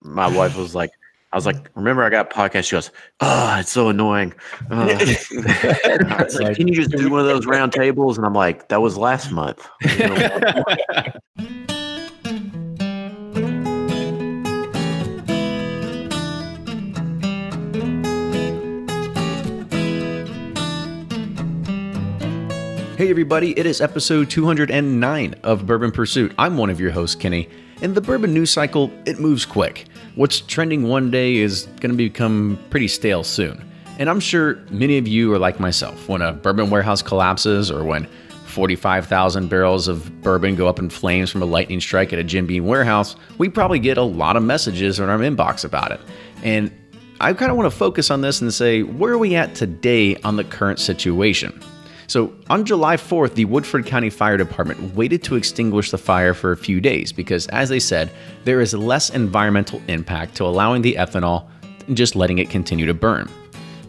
my wife was like, I was like, remember I got a podcast? She goes, oh, it's so annoying. I was like, can you just do one of those round tables? And I'm like, that was last month. Hey everybody, it is episode 209 of Bourbon Pursuit. I'm one of your hosts, Kenny, and the bourbon news cycle, it moves quick. What's trending one day is going to become pretty stale soon. And I'm sure many of you are like myself. When a bourbon warehouse collapses or when 45,000 barrels of bourbon go up in flames from a lightning strike at a Jim Beam warehouse, we probably get a lot of messages in our inbox about it. And I kind of want to focus on this and say, where are we at today on the current situation? So on July 4th, the Woodford County Fire Department waited to extinguish the fire for a few days because, as they said, there is less environmental impact to allowing the ethanol and just letting it continue to burn.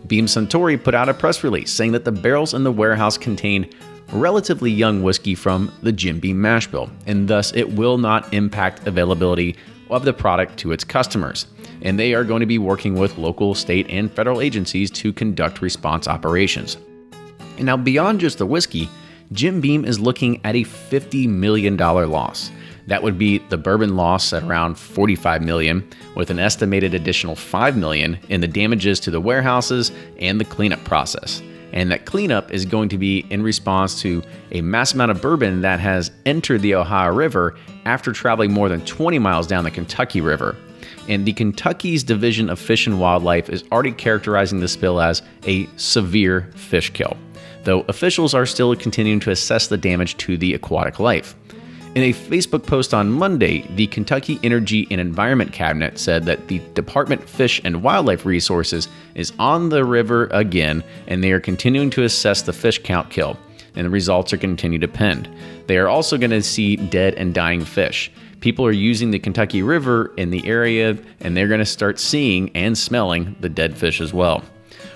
Beam Suntory put out a press release saying that the barrels in the warehouse contain relatively young whiskey from the Jim Beam mash bill, and thus it will not impact availability of the product to its customers. And they are going to be working with local, state, and federal agencies to conduct response operations. And now, beyond just the whiskey, Jim Beam is looking at a $50 million loss. That would be the bourbon loss at around $45 million, with an estimated additional $5 million in the damages to the warehouses and the cleanup process. And that cleanup is going to be in response to a mass amount of bourbon that has entered the Ohio River after traveling more than 20 miles down the Kentucky River. And the Kentucky's Division of Fish and Wildlife is already characterizing the spill as a severe fish kill, though officials are still continuing to assess the damage to the aquatic life. In a Facebook post on Monday, the Kentucky Energy and Environment Cabinet said that the Department Fish and Wildlife Resources is on the river again, and they are continuing to assess the fish count kill, and the results are continuing to depend. They are also going to see dead and dying fish. People are using the Kentucky River in the area, and they're going to start seeing and smelling the dead fish as well.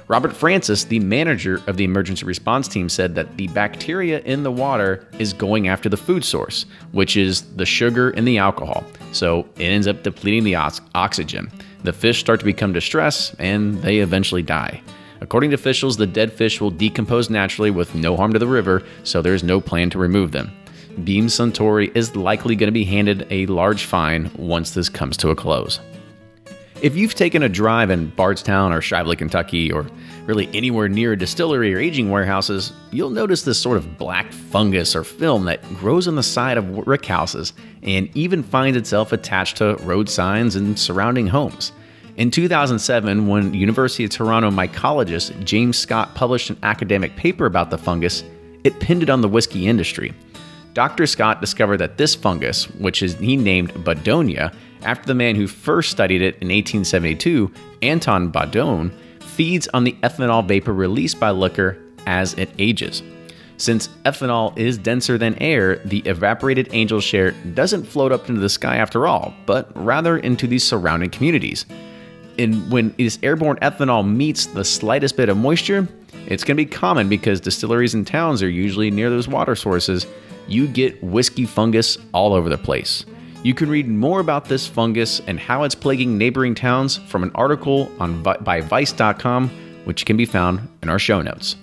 Robert Francis, the manager of the emergency response team, said that the bacteria in the water is going after the food source, which is the sugar and the alcohol. So it ends up depleting the oxygen. The fish start to become distressed, and they eventually die. According to officials, the dead fish will decompose naturally with no harm to the river, so there's no plan to remove them. Beam Suntory is likely going to be handed a large fine once this comes to a close. If you've taken a drive in Bardstown or Shively, Kentucky, or really anywhere near a distillery or aging warehouses, you'll notice this sort of black fungus or film that grows on the side of rickhouses and even finds itself attached to road signs and surrounding homes. In 2007, when University of Toronto mycologist James Scott published an academic paper about the fungus, it pinned it on the whiskey industry. Dr. Scott discovered that this fungus, which he named Badonia, after the man who first studied it in 1872, Anton Baudon, feeds on the ethanol vapor released by liquor as it ages. Since ethanol is denser than air, the evaporated angel share doesn't float up into the sky after all, but rather into the surrounding communities. And when this airborne ethanol meets the slightest bit of moisture, it's going to be common because distilleries and towns are usually near those water sources. You get whiskey fungus all over the place. You can read more about this fungus and how it's plaguing neighboring towns from an article by Vice.com, which can be found in our show notes.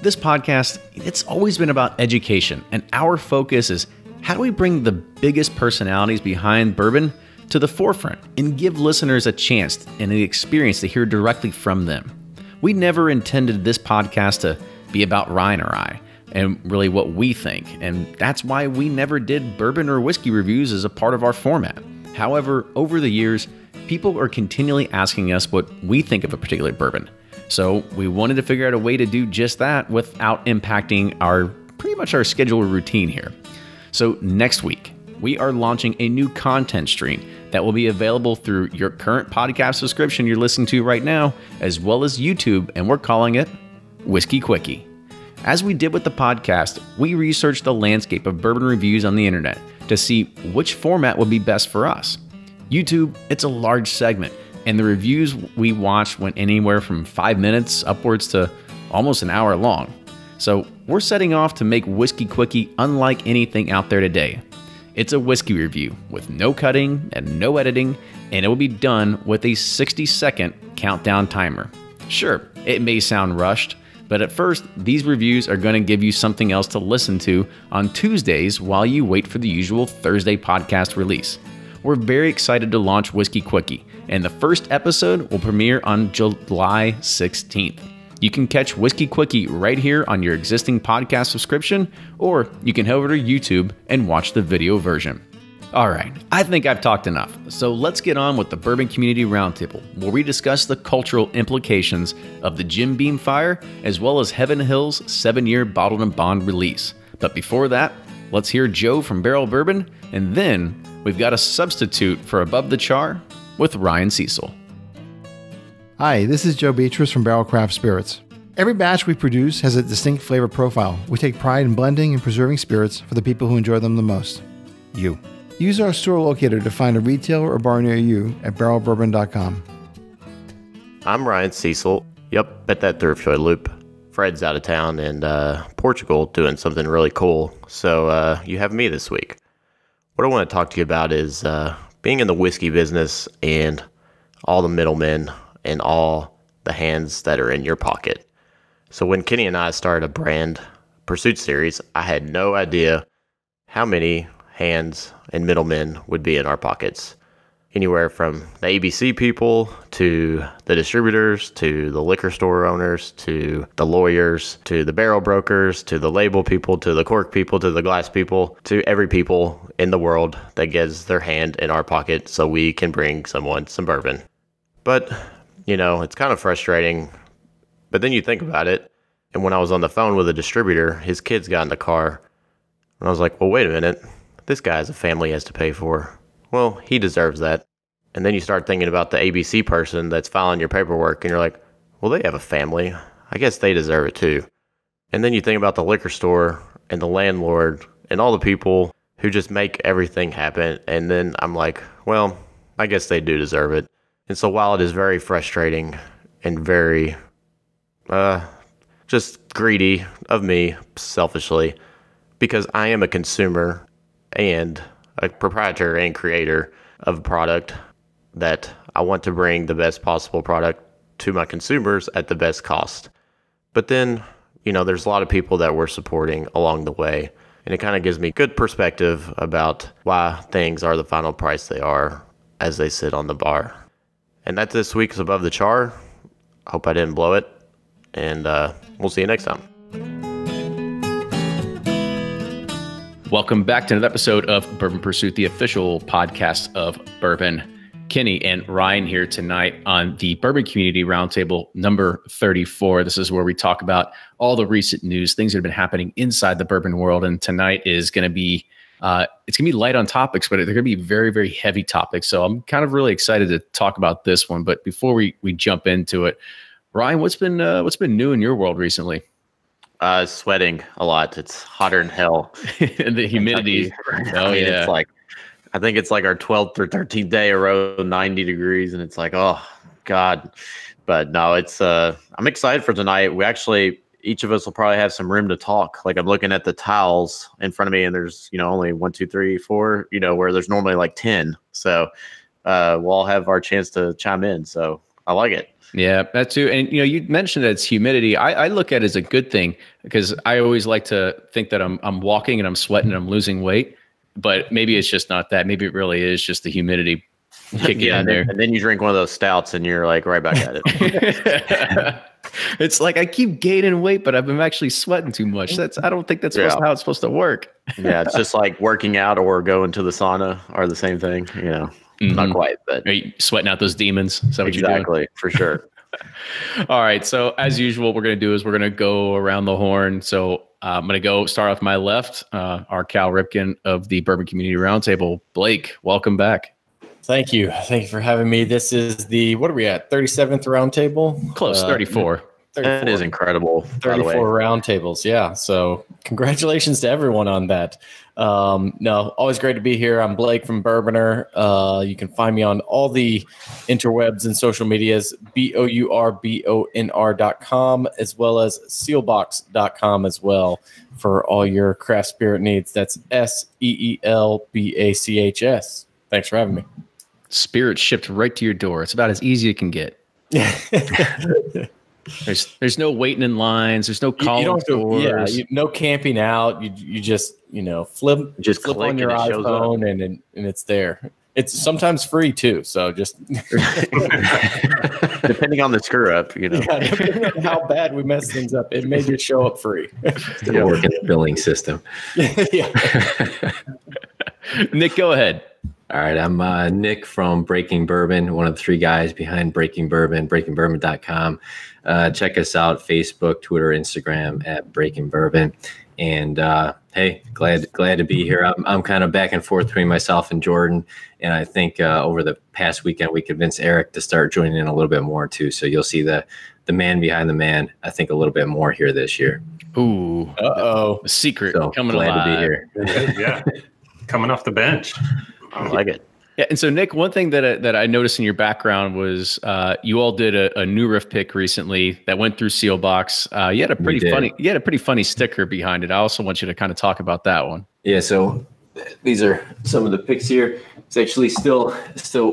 This podcast, it's always been about education, and our focus is how do we bring the biggest personalities behind bourbon to the forefront and give listeners a chance and the experience to hear directly from them. We never intended this podcast to be about Ryan or I, and really what we think, and that's why we never did bourbon or whiskey reviews as a part of our format. However, over the years, people are continually asking us what we think of a particular bourbon. So we wanted to figure out a way to do just that without impacting pretty much our scheduled routine here. So next week, we are launching a new content stream that will be available through your current podcast subscription you're listening to right now, as well as YouTube, and we're calling it Whiskey Quickie. As we did with the podcast, we researched the landscape of bourbon reviews on the internet to see which format would be best for us. YouTube, it's a large segment, and the reviews we watched went anywhere from 5 minutes upwards to almost an hour long. So we're setting off to make Whiskey Quickie unlike anything out there today. It's a whiskey review with no cutting and no editing, and it will be done with a 60-second countdown timer. Sure, it may sound rushed, but at first, these reviews are going to give you something else to listen to on Tuesdays while you wait for the usual Thursday podcast release. We're very excited to launch Whiskey Quickie, and the first episode will premiere on July 16th. You can catch Whiskey Quickie right here on your existing podcast subscription, or you can head over to YouTube and watch the video version. All right, I think I've talked enough, so let's get on with the Bourbon Community Roundtable, where we discuss the cultural implications of the Jim Beam fire, as well as Heaven Hill's 7-year Bottled and Bond release. But before that, let's hear Joe from Barrel Bourbon, and then we've got a substitute for Above the Char with Ryan Cecil. Hi, this is Joe Beatrice from Barrel Craft Spirits. Every batch we produce has a distinct flavor profile. We take pride in blending and preserving spirits for the people who enjoy them the most. You. Use our store locator to find a retailer or bar near you at barrelbourbon.com. I'm Ryan Cecil. Yep, at that Thrift Loop. Fred's out of town in Portugal doing something really cool, so you have me this week. What I want to talk to you about is being in the whiskey business and all the middlemen and all the hands that are in your pocket. So when Kenny and I started a brand pursuit series, I had no idea how many hands and middlemen would be in our pockets. Anywhere from the ABC people to the distributors to the liquor store owners to the lawyers to the barrel brokers to the label people to the cork people to the glass people to every people in the world that gets their hand in our pocket so we can bring someone some bourbon. But you know, it's kind of frustrating, but then you think about it, and when I was on the phone with a distributor, his kids got in the car, and I was like, well, wait a minute, this guy has a family he has to pay for. Well, he deserves that. And then you start thinking about the ABC person that's filing your paperwork, and you're like, well, they have a family. I guess they deserve it too. And then you think about the liquor store and the landlord and all the people who just make everything happen, and then I'm like, well, I guess they do deserve it. And so while it is very frustrating and very just greedy of me, selfishly, because I am a consumer and a proprietor and creator of a product that I want to bring the best possible product to my consumers at the best cost. But then, you know, there's a lot of people that we're supporting along the way, and it kind of gives me good perspective about why things are the final price they are as they sit on the bar. And that's this week's Above the Char. Hope I didn't blow it. And we'll see you next time. Welcome back to another episode of Bourbon Pursuit, the official podcast of bourbon. Kenny and Ryan here tonight on the Bourbon Community Roundtable number 34. This is where we talk about all the recent news, things that have been happening inside the bourbon world. And tonight is going to be it's gonna be light on topics, but they're gonna be very, very heavy topics. So I'm kind of really excited to talk about this one. But before we jump into it, Ryan, what's been new in your world recently? Sweating a lot. It's hotter than hell. And the humidity. Oh yeah. It's like, I think it's like our 12th or 13th day around 90 degrees, and it's like, oh God. But no, it's I'm excited for tonight. We actually, each of us will probably have some room to talk. Like I'm looking at the tiles in front of me, and there's, you know, only 1, 2, 3, 4, you know, where there's normally like 10. So we'll all have our chance to chime in. So I like it. Yeah, that too. And, you know, you mentioned that it's humidity. I look at it as a good thing, because I always like to think that I'm walking and I'm sweating and I'm losing weight, but maybe it's just not that. Maybe it really is just the humidity kicking in there. And then you drink one of those stouts and you're like right back at it. It's like I keep gaining weight, but I'm actually sweating too much. I don't think that's how it's supposed to work. Yeah, it's just like working out or going to the sauna are the same thing. You know, not quite, but are you sweating out those demons? Is that what you're doing? Exactly, for sure. All right. So as usual, what we're going to do is we're going to go around the horn. So I'm going to start off my left, our Cal Ripken of the Bourbon Community Roundtable. Blake, welcome back. Thank you. Thank you for having me. This is the, what are we at? 37th roundtable? Close, 34. That is incredible. 34 roundtables. Yeah. So congratulations to everyone on that. No, always great to be here. I'm Blake from Bourboner. You can find me on all the interwebs and social medias, BOURBONR.com, as well as sealbox.com as well for all your craft spirit needs. That's SEELBACHS. Thanks for having me. Spirit shipped right to your door. It's about as easy as it can get. There's no waiting in lines. There's no calling doors. No camping out. You just flip on your iPhone and it's there. It's sometimes free too. So just depending on the screw up, depending on how bad we mess things up, it may just show up free. Still working the billing system. Yeah. Nick, go ahead. All right, I'm Nick from Breaking Bourbon, one of the three guys behind Breaking Bourbon, breakingbourbon.com. Check us out, Facebook, Twitter, Instagram at Breaking Bourbon. And hey, glad to be here. I'm kind of back and forth between myself and Jordan. And I think over the past weekend, we convinced Eric to start joining in a little bit more too. So you'll see the man behind the man, I think, a little bit more here this year. Ooh. Uh-oh. A secret coming glad alive. To be here. Yeah, coming off the bench. I like it. Yeah, and so Nick, one thing that I noticed in your background was you all did a new riff pick recently that went through Sealbox. You had a pretty funny sticker behind it. I also want you to kind of talk about that one. Yeah, so these are some of the picks here. It's actually still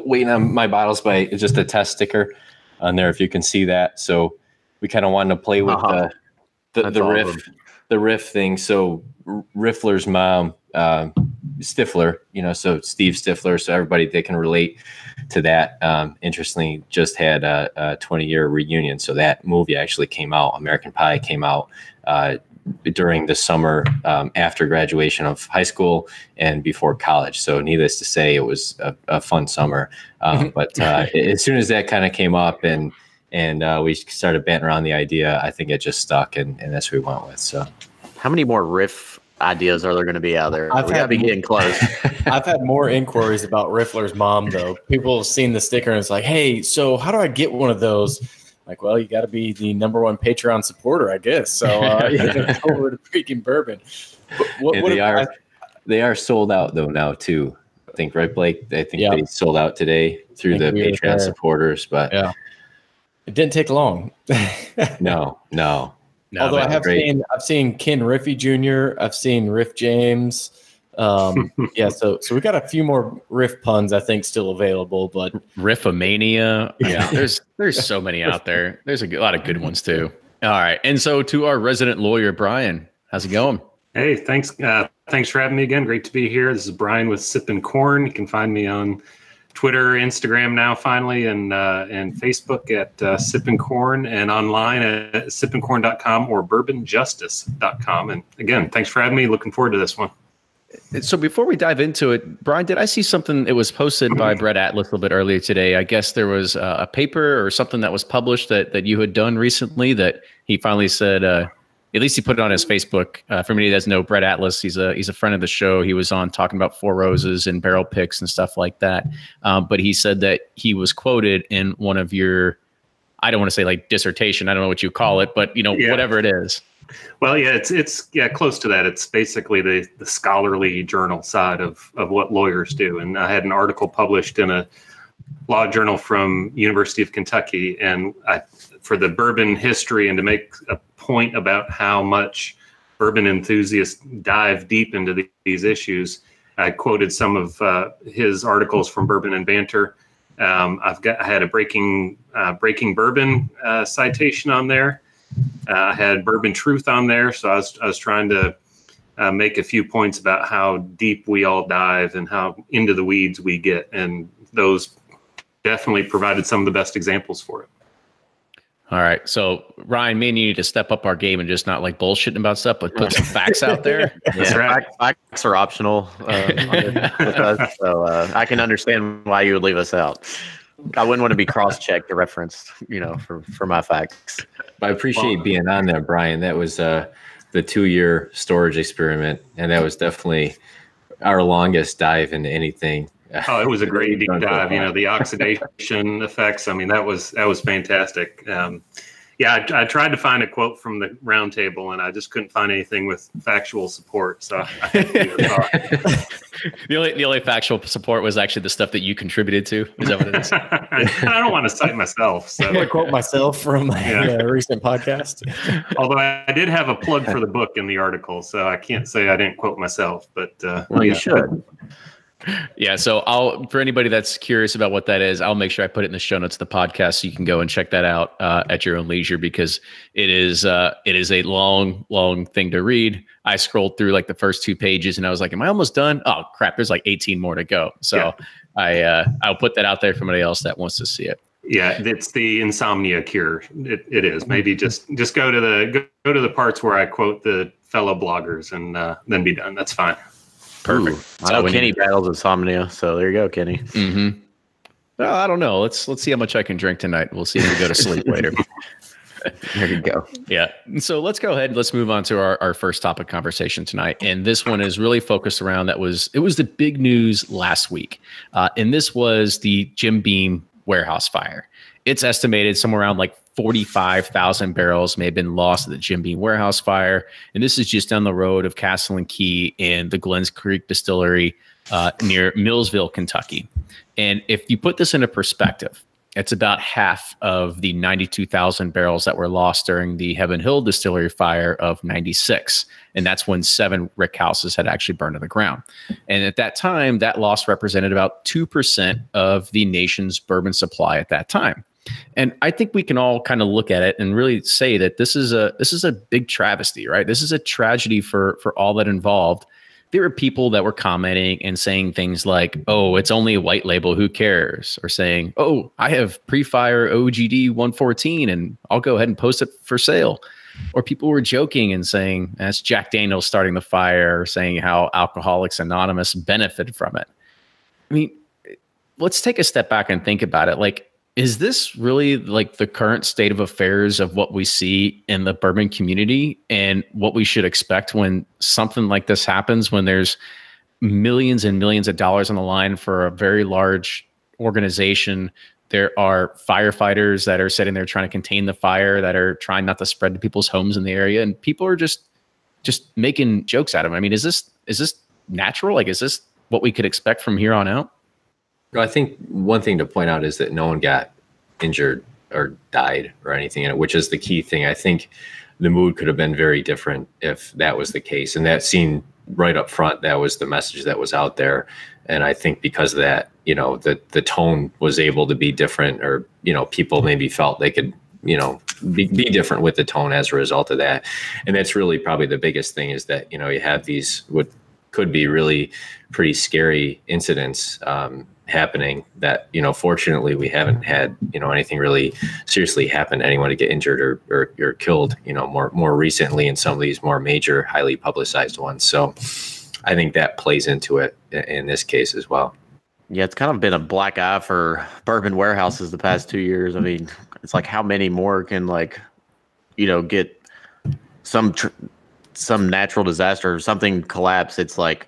waiting on my bottles by just a test sticker on there, if you can see that. So we kind of wanted to play with the riff thing. So Riffler's mom, Stifler, so Steve Stifler, so everybody they can relate to that. Interestingly, just had a 20-year reunion. So that movie actually came out. American Pie came out during the summer after graduation of high school and before college. So needless to say, it was a fun summer. But as soon as that kind of came up and we started banting around the idea, I think it just stuck, and that's what we went with. So, how many more riff ideas are there going to be out there? We gotta be getting close. I've had more inquiries about Riffler's mom, though. People have seen the sticker and it's like, hey, so how do I get one of those? Like, well, you got to be the #1 Patreon supporter, I guess. So go over to Breaking Bourbon. They are sold out though now too. I think, right, Blake? I think they sold out today through the Patreon supporters, but it didn't take long. No. Although I've seen Ken Riffy Jr., I've seen Riff James. So we got a few more riff puns I think still available, but Riffomania. Yeah, there's so many out there. There's a lot of good ones too. All right, and so to our resident lawyer, Brian, how's it going? Hey, thanks for having me again. Great to be here. This is Brian with Sippin' Corn. You can find me on Twitter, Instagram now finally, and Facebook at Sippin' Corn, and online at sippincorn.com or bourbonjustice.com. And again, thanks for having me. Looking forward to this one. So before we dive into it, Brian, did I see something? It was posted by Brett Atlas a little bit earlier today. I guess there was a paper or something that was published that you had done recently that he finally said, at least he put it on his Facebook. For me, that doesn't know Brett Atlas. He's a friend of the show. He was on talking about Four Roses and barrel picks and stuff like that. But he said that he was quoted in one of your, I don't want to say like dissertation. I don't know what you call it, but whatever it is. Well, yeah, it's close to that. It's basically the scholarly journal side of what lawyers do. And I had an article published in a law journal from University of Kentucky, and for the bourbon history, and to make a point about how much bourbon enthusiasts dive deep into these issues, I quoted some of his articles from Bourbon and Banter. I had a Breaking Bourbon citation on there. I had Bourbon Truth on there, so I was trying to make a few points about how deep we all dive and how into the weeds we get, and those definitely provided some of the best examples for it. All right, so Ryan, me and you need to step up our game and just not like bullshitting about stuff, but put some facts out there. Yeah, right. Facts are optional with us, so I can understand why you would leave us out. I wouldn't want to be cross-checked or referenced, for my facts. I appreciate being on there, Brian. That was the 2-year storage experiment, and that was definitely our longest dive into anything. Oh, it was a great deep dive. The oxidation effects. I mean, that was fantastic. Yeah, I tried to find a quote from the roundtable, and I just couldn't find anything with factual support. So I had to leave it. the only factual support was actually the stuff that you contributed to. Is that what it is? I don't want to cite myself. So I'm going to quote myself from a recent podcast. Although I did have a plug for the book in the article, so I can't say I didn't quote myself. But well, you should. Yeah, so for anybody that's curious about what that is, I'll make sure I put it in the show notes of the podcast so you can go and check that out at your own leisure, because it is a long thing to read. I scrolled through like the first 2 pages and I was like, am I almost done? Oh crap, there's like 18 more to go. So I'll put that out there for somebody else that wants to see it. Yeah, it's the insomnia cure. It is. Maybe just go to the parts where I quote the fellow bloggers and then be done. That's fine. Perfect. Ooh, I know Kenny battles insomnia, so there you go, Kenny. Mm-hmm. Well, I don't know. Let's see how much I can drink tonight. We'll see if we go to sleep later. There you go. Yeah. So let's go ahead. Let's move on to our first topic conversation tonight. And this one is really focused around it was the big news last week. And this was the Jim Beam warehouse fire. It's estimated somewhere around like 45,000 barrels may have been lost at the Jim Beam warehouse fire. And this is just down the road of Castle and Key and the Glens Creek Distillery near Millsville, Kentucky. And if you put this into perspective, it's about half of the 92,000 barrels that were lost during the Heaven Hill Distillery fire of 96. And that's when 7 rick houses had actually burned to the ground. And at that time, that loss represented about 2% of the nation's bourbon supply at that time. And I think we can all kind of look at it and really say that this is a big travesty, right? This is a tragedy for all that involved. There were people that were commenting and saying things like, oh, it's only a white label, who cares? Or saying, oh, I have pre-fire OGD 114 and I'll go ahead and post it for sale. Or people were joking and saying, that's Jack Daniels starting the fire, or saying how Alcoholics Anonymous benefited from it. I mean, let's take a step back and think about it. Like, is this really like the current state of affairs of what we see in the bourbon community and what we should expect when something like this happens, when there's millions and millions of dollars on the line for a very large organization? There are firefighters that are sitting there trying to contain the fire, that are trying not to spread to people's homes in the area, and people are just making jokes out of it. I mean, is this natural? Like, is this what we could expect from here on out? I think one thing to point out is that no one got injured or died or anything in it, which is the key thing. I think the mood could have been very different if that was the case. And that scene right up front, that was the message that was out there. And I think because of that, you know, the tone was able to be different, or, you know, people maybe felt they could, you know, be different with the tone as a result of that. And that's really probably the biggest thing, is that, you know, you have these what could be really pretty scary incidents happening that, you know, fortunately we haven't had, you know, anything really seriously happen to anyone to get injured or killed, you know, more recently in some of these more major, highly publicized ones. So I think that plays into it in this case as well. Yeah, it's kind of been a black eye for bourbon warehouses the past 2 years. I mean, it's like, how many more can, like, you know, get some natural disaster or something collapse? It's like,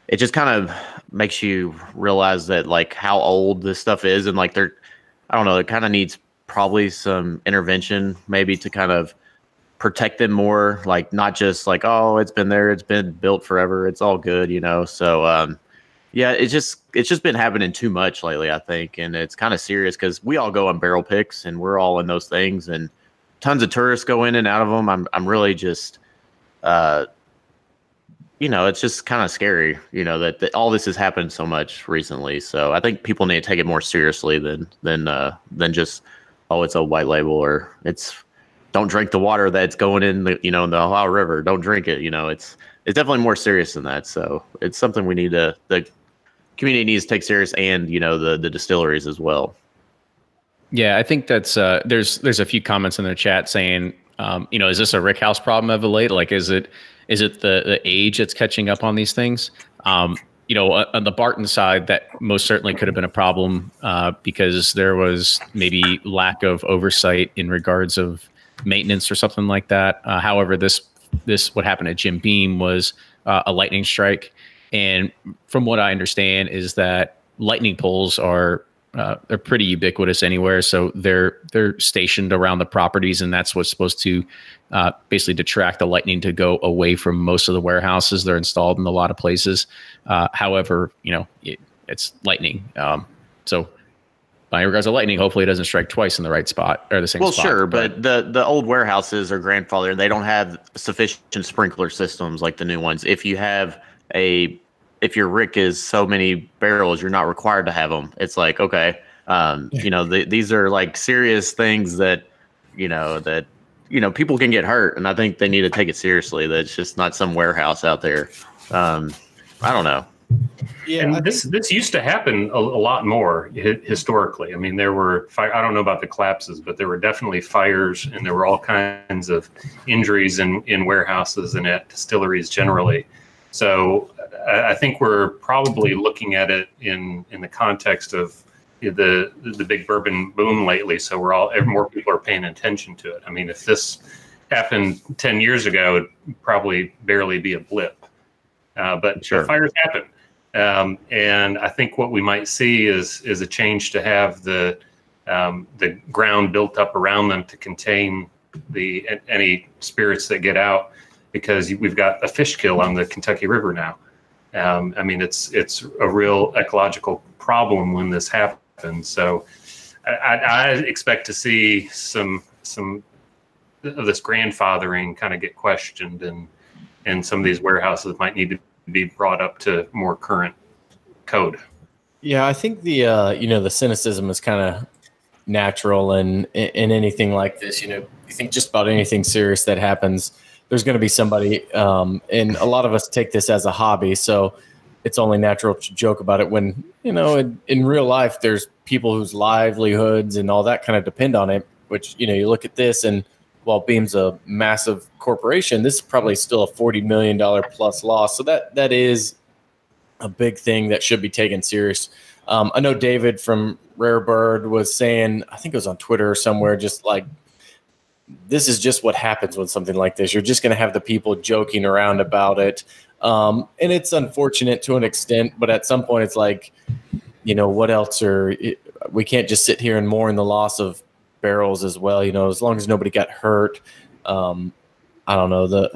it just kind of makes you realize that, like, how old this stuff is. And like, I don't know, it kind of needs probably some intervention maybe to kind of protect them more. Like, not just like, oh, it's been there, it's been built forever, it's all good, you know? So, yeah, it's just been happening too much lately, I think. And it's kind of serious because we all go on barrel picks and we're all in those things, and tons of tourists go in and out of them. I'm really just, you know, it's just kind of scary, you know, that all this has happened so much recently. So I think people need to take it more seriously than just, oh, it's a white label, or it's, don't drink the water that's going in the, you know, in the Ohio River. Don't drink it. You know, it's definitely more serious than that. So it's something we need the community needs to take serious, and, you know, the distilleries as well. Yeah, I think that's there's a few comments in the chat saying, you know, is this a rick house problem of late? Like, is it the age that's catching up on these things? You know, on the Barton side, that most certainly could have been a problem because there was maybe lack of oversight in regards of maintenance or something like that. However, this what happened at Jim Beam was a lightning strike, and from what I understand is that lightning poles are they're pretty ubiquitous anywhere. So they're stationed around the properties, and that's what's supposed to basically detract the lightning to go away from most of the warehouses. They're installed in a lot of places. However, it's lightning. So in regards to lightning, hopefully it doesn't strike twice in the right spot or the same spot. Well, sure, but the old warehouses are grandfathered. They don't have sufficient sprinkler systems like the new ones. If your rick is so many barrels, you're not required to have them. It's like, okay, these are like serious things that people can get hurt, and I think they need to take it seriously. That it's just not some warehouse out there. I don't know. Yeah, and this used to happen a lot more historically. I mean, there were I don't know about the collapses, but there were definitely fires, and there were all kinds of injuries in warehouses and at distilleries generally. So I think we're probably looking at it in the context of the big bourbon boom lately. So more people are paying attention to it. I mean, if this happened 10 years ago, it'd probably barely be a blip. But sure, fires happen. And I think what we might see is a change to have the ground built up around them to contain any spirits that get out, because we've got a fish kill on the Kentucky River now. I mean, it's a real ecological problem when this happens. So I expect to see some of this grandfathering kind of get questioned, and some of these warehouses might need to be brought up to more current code. Yeah, I think the cynicism is kind of natural in anything like this. You think just about anything serious that happens, there's going to be somebody, and a lot of us take this as a hobby, so it's only natural to joke about it when, in real life, there's people whose livelihoods and all that kind of depend on it, which, you look at this, and while Beam's a massive corporation, this is probably still a $40 million plus loss. So that is a big thing that should be taken serious. I know David from Rare Bird was saying, I think it was on Twitter or somewhere, just like, this is just what happens with something like this. You're just going to have the people joking around about it. And it's unfortunate to an extent, but at some point it's like, what else we can't just sit here and mourn the loss of barrels as well. As long as nobody got hurt. I don't know,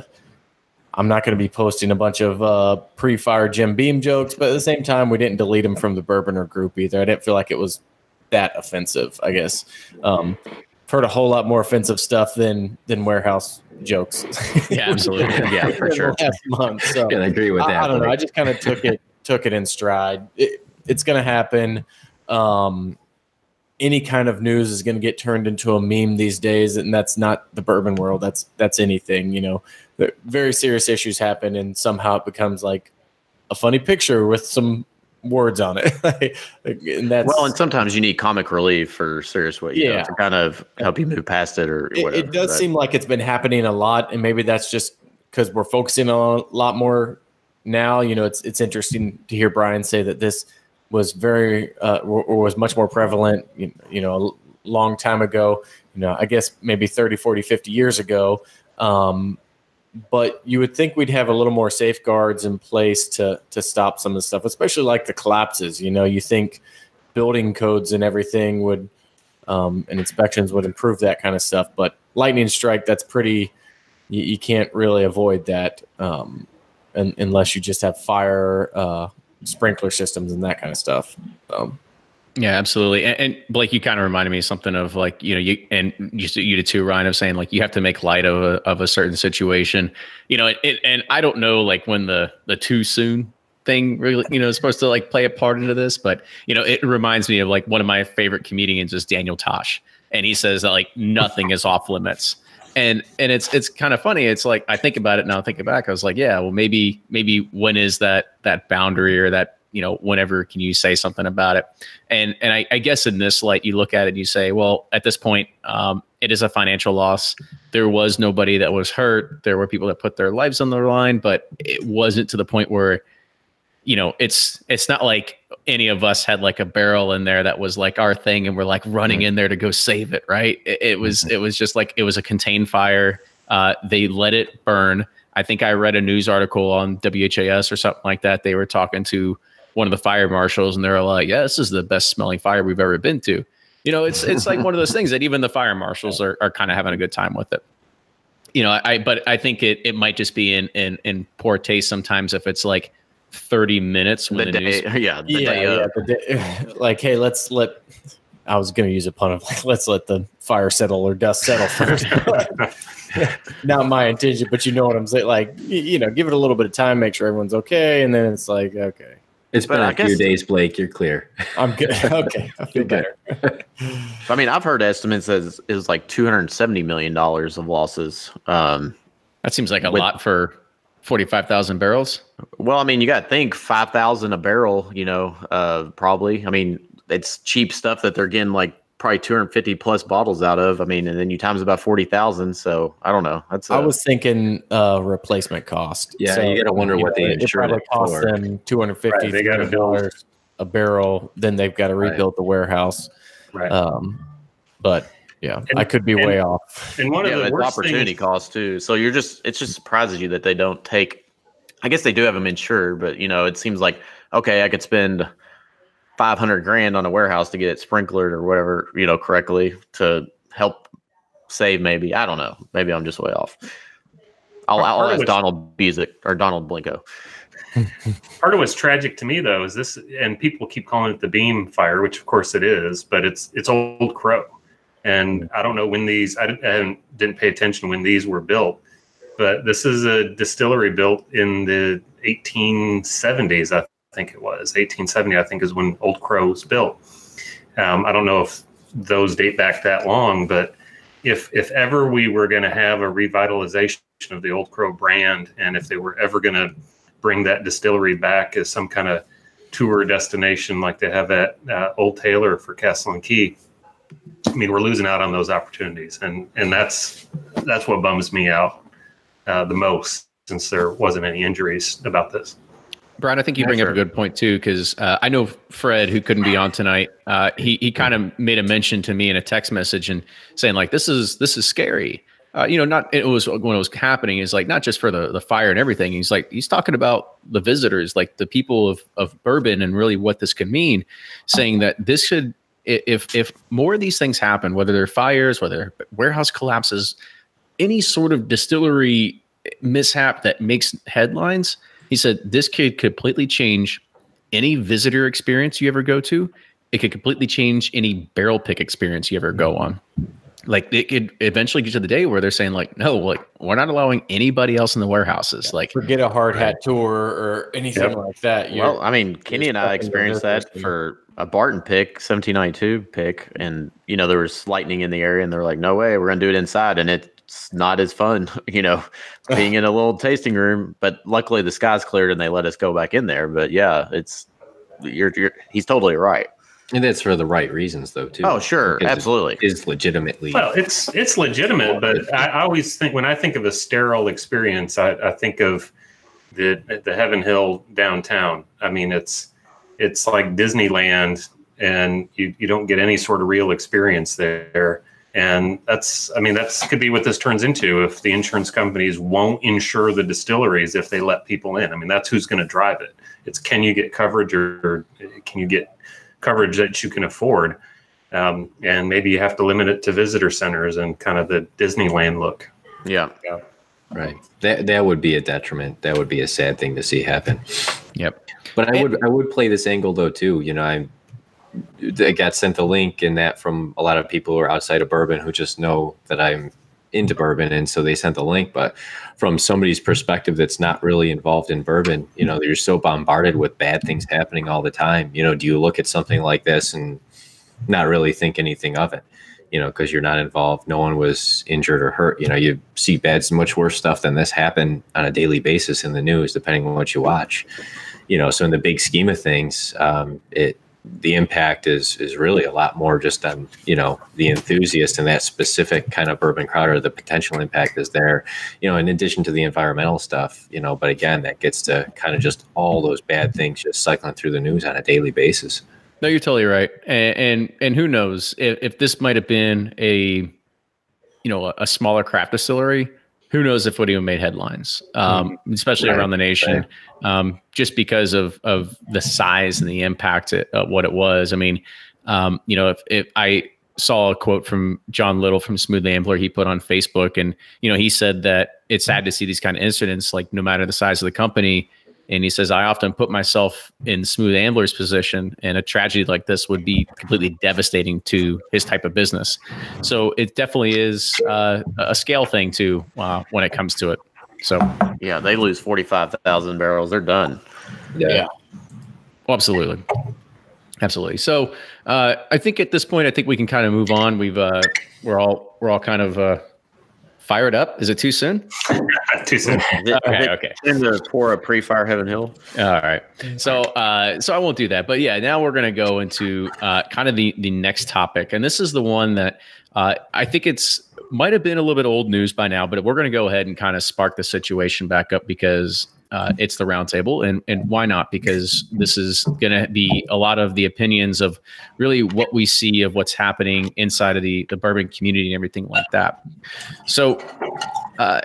I'm not going to be posting a bunch of pre-fire Jim Beam jokes, but at the same time, we didn't delete him from the Bourboner group either. I didn't feel like it was that offensive, I guess. Heard a whole lot more offensive stuff than warehouse jokes. Yeah, absolutely. Yeah, for sure. Last month, so I agree with that. I don't know. I just kind of took it in stride. It's going to happen. Any kind of news is going to get turned into a meme these days, and that's not the bourbon world. That's anything. Very serious issues happen, and somehow it becomes like a funny picture with some words on it. And sometimes you need comic relief for serious weight, to kind of help you move past it or whatever. It does seem like it's been happening a lot, and maybe that's just because we're focusing on a lot more now. It's interesting to hear Brian say that this was was much more prevalent, a long time ago, I guess maybe 30, 40, 50 years ago. But you would think we'd have a little more safeguards in place to stop some of the stuff, especially like the collapses. You think building codes and everything would, and inspections would improve that kind of stuff. But lightning strike, that's pretty, you can't really avoid that unless you just have fire, sprinkler systems and that kind of stuff. Yeah, absolutely. And Blake, you kind of reminded me of something of like, you did too, Ryan, of saying like you have to make light of a certain situation, and I don't know like when the too soon thing really, is supposed to like play a part into this, but it reminds me of like one of my favorite comedians is Daniel Tosh, and he says that like nothing is off limits. And it's kind of funny. It's like I think about it now, thinking back, I was like, yeah, well, maybe when is that boundary or that, whenever can you say something about it? And I guess in this light, you look at it and you say, well, at this point, it is a financial loss. There was nobody that was hurt. There were people that put their lives on the line, but it wasn't to the point where, it's not like any of us had like a barrel in there that was like our thing and we're like running in there to go save it. Right. It was just like, it was a contained fire. They let it burn. I think I read a news article on WHAS or something like that. They were talking to one of the fire marshals, and they're like, "Yeah, this is the best smelling fire we've ever been to." You know, it's like one of those things that even the fire marshals are kind of having a good time with it. You know, but I think it might just be in poor taste sometimes if it's like 30 minutes when the news. Like, hey, I was going to use a pun of like, let's let the fire settle or dust settle first. Not my intention, but you know what I'm saying? Like, you know, give it a little bit of time, make sure everyone's okay. And then it's like, okay. It's been a few days, Blake. You're clear. I'm good. Okay. I feel better. I mean, I've heard estimates that it was like $270 million of losses. That seems like a lot for 45,000 barrels. Well, I mean, you got to think 5,000 a barrel, you know, probably. I mean, it's cheap stuff that they're getting like probably 250 plus bottles out of. I mean, and then you times about 40,000. So I don't know. I was thinking replacement cost. Yeah, so, you got to wonder what they insured it cost for. them $250, They got to build a barrel. Then they've got to rebuild the warehouse. Right. But yeah, I could be way off. And one of the worst opportunity costs too. So it just surprises you that they don't take. I guess they do have them insured, but you know, it seems like okay, I could spend $500,000 on a warehouse to get it sprinklered or whatever, you know, correctly to help save. Maybe I don't know. Maybe I'm just way off. I'll ask Donald Bezic or Donald Blinko. Part of what's tragic to me though is this, and people keep calling it the Beam fire, which of course it is, but it's Old Crow. And I don't know when these, I didn't pay attention when these were built, but this is a distillery built in the 1870s, I think it was. 1870, I think, is when Old Crow was built. I don't know if those date back that long, but if ever we were going to have a revitalization of the Old Crow brand, and if they were ever going to bring that distillery back as some kind of tour destination like they have at Old Taylor for Castle and Key, I mean, we're losing out on those opportunities, and that's what bums me out the most, since there wasn't any injuries about this. Brian, I think you bring up a good point too, because I know Fred, who couldn't be on tonight, he kind of made a mention to me in a text message and saying like, this is scary. You know, not it was when it was happening is like not just for the fire and everything. He's talking about the visitors, like the people of Bourbon, and really what this could mean, saying that this should. If more of these things happen, whether they're fires, whether warehouse collapses, any sort of distillery mishap that makes headlines, he said this could completely change any visitor experience you ever go to. It could completely change any barrel pick experience you ever go on. Like it could eventually get to the day where they're saying like, no, like we're not allowing anybody else in the warehouses. Like forget a hard hat tour or anything like that. Well, I mean, Kenny and I experienced that for a Barton pick, 1792 pick, and you know there was lightning in the area, and they're like, "No way, we're gonna do it inside," and it's not as fun, you know, being in a little tasting room. But luckily, the skies cleared and they let us go back in there. But yeah, he's totally right, and that's for the right reasons, though, too. Oh, sure, absolutely, it is legitimately. Well, it's legitimate, but I always think when I think of a sterile experience, I think of the Heaven Hill downtown. I mean, it's like Disneyland, and you don't get any sort of real experience there. And that could be what this turns into if the insurance companies won't insure the distilleries if they let people in. I mean, that's who's going to drive it. It's can you get coverage or can you get coverage that you can afford? And maybe you have to limit it to visitor centers and kind of the Disneyland look. Yeah. Right. That would be a detriment. That would be a sad thing to see happen. Yep. But I would play this angle though too. You know, I got sent the link and that from a lot of people who are outside of bourbon who just know that I'm into bourbon, and so they sent the link. But from somebody's perspective that's not really involved in bourbon, you know, you're so bombarded with bad things happening all the time. You know, do you look at something like this and not really think anything of it? You know, because you're not involved. No one was injured or hurt. You know, you see much worse stuff than this happen on a daily basis in the news, depending on what you watch. You know, so in the big scheme of things, the impact is really a lot more just on, you know, the enthusiast and that specific kind of bourbon crowd, or the potential impact is there, you know, in addition to the environmental stuff, you know, but again, that gets to kind of just all those bad things just cycling through the news on a daily basis. No, you're totally right. And who knows if this might have been a smaller craft distillery, who knows if it would even made headlines, especially around the nation, just because of the size and the impact of what it was. I mean, if I saw a quote from John Little from Smooth Ambler he put on Facebook, and he said that it's sad to see these kind of incidents, like no matter the size of the company. And he says, I often put myself in Smooth Ambler's position, and a tragedy like this would be completely devastating to his type of business. So it definitely is a scale thing too when it comes to it. So yeah, they lose 45,000 barrels. They're done. Yeah. Well, absolutely. Absolutely. So I think at this point, I think we can kind of move on. We're all kind of fired up. Is it too soon? Too soon. Okay. And to pour a pre-fire Heaven Hill. All right. So I won't do that. But yeah, now we're going to go into kind of the next topic. And this is the one that I think might have been a little bit old news by now, but we're going to go ahead and kind of spark the situation back up because it's the roundtable, and why not? Because this is going to be a lot of the opinions of really what we see of what's happening inside of the bourbon community and everything like that. So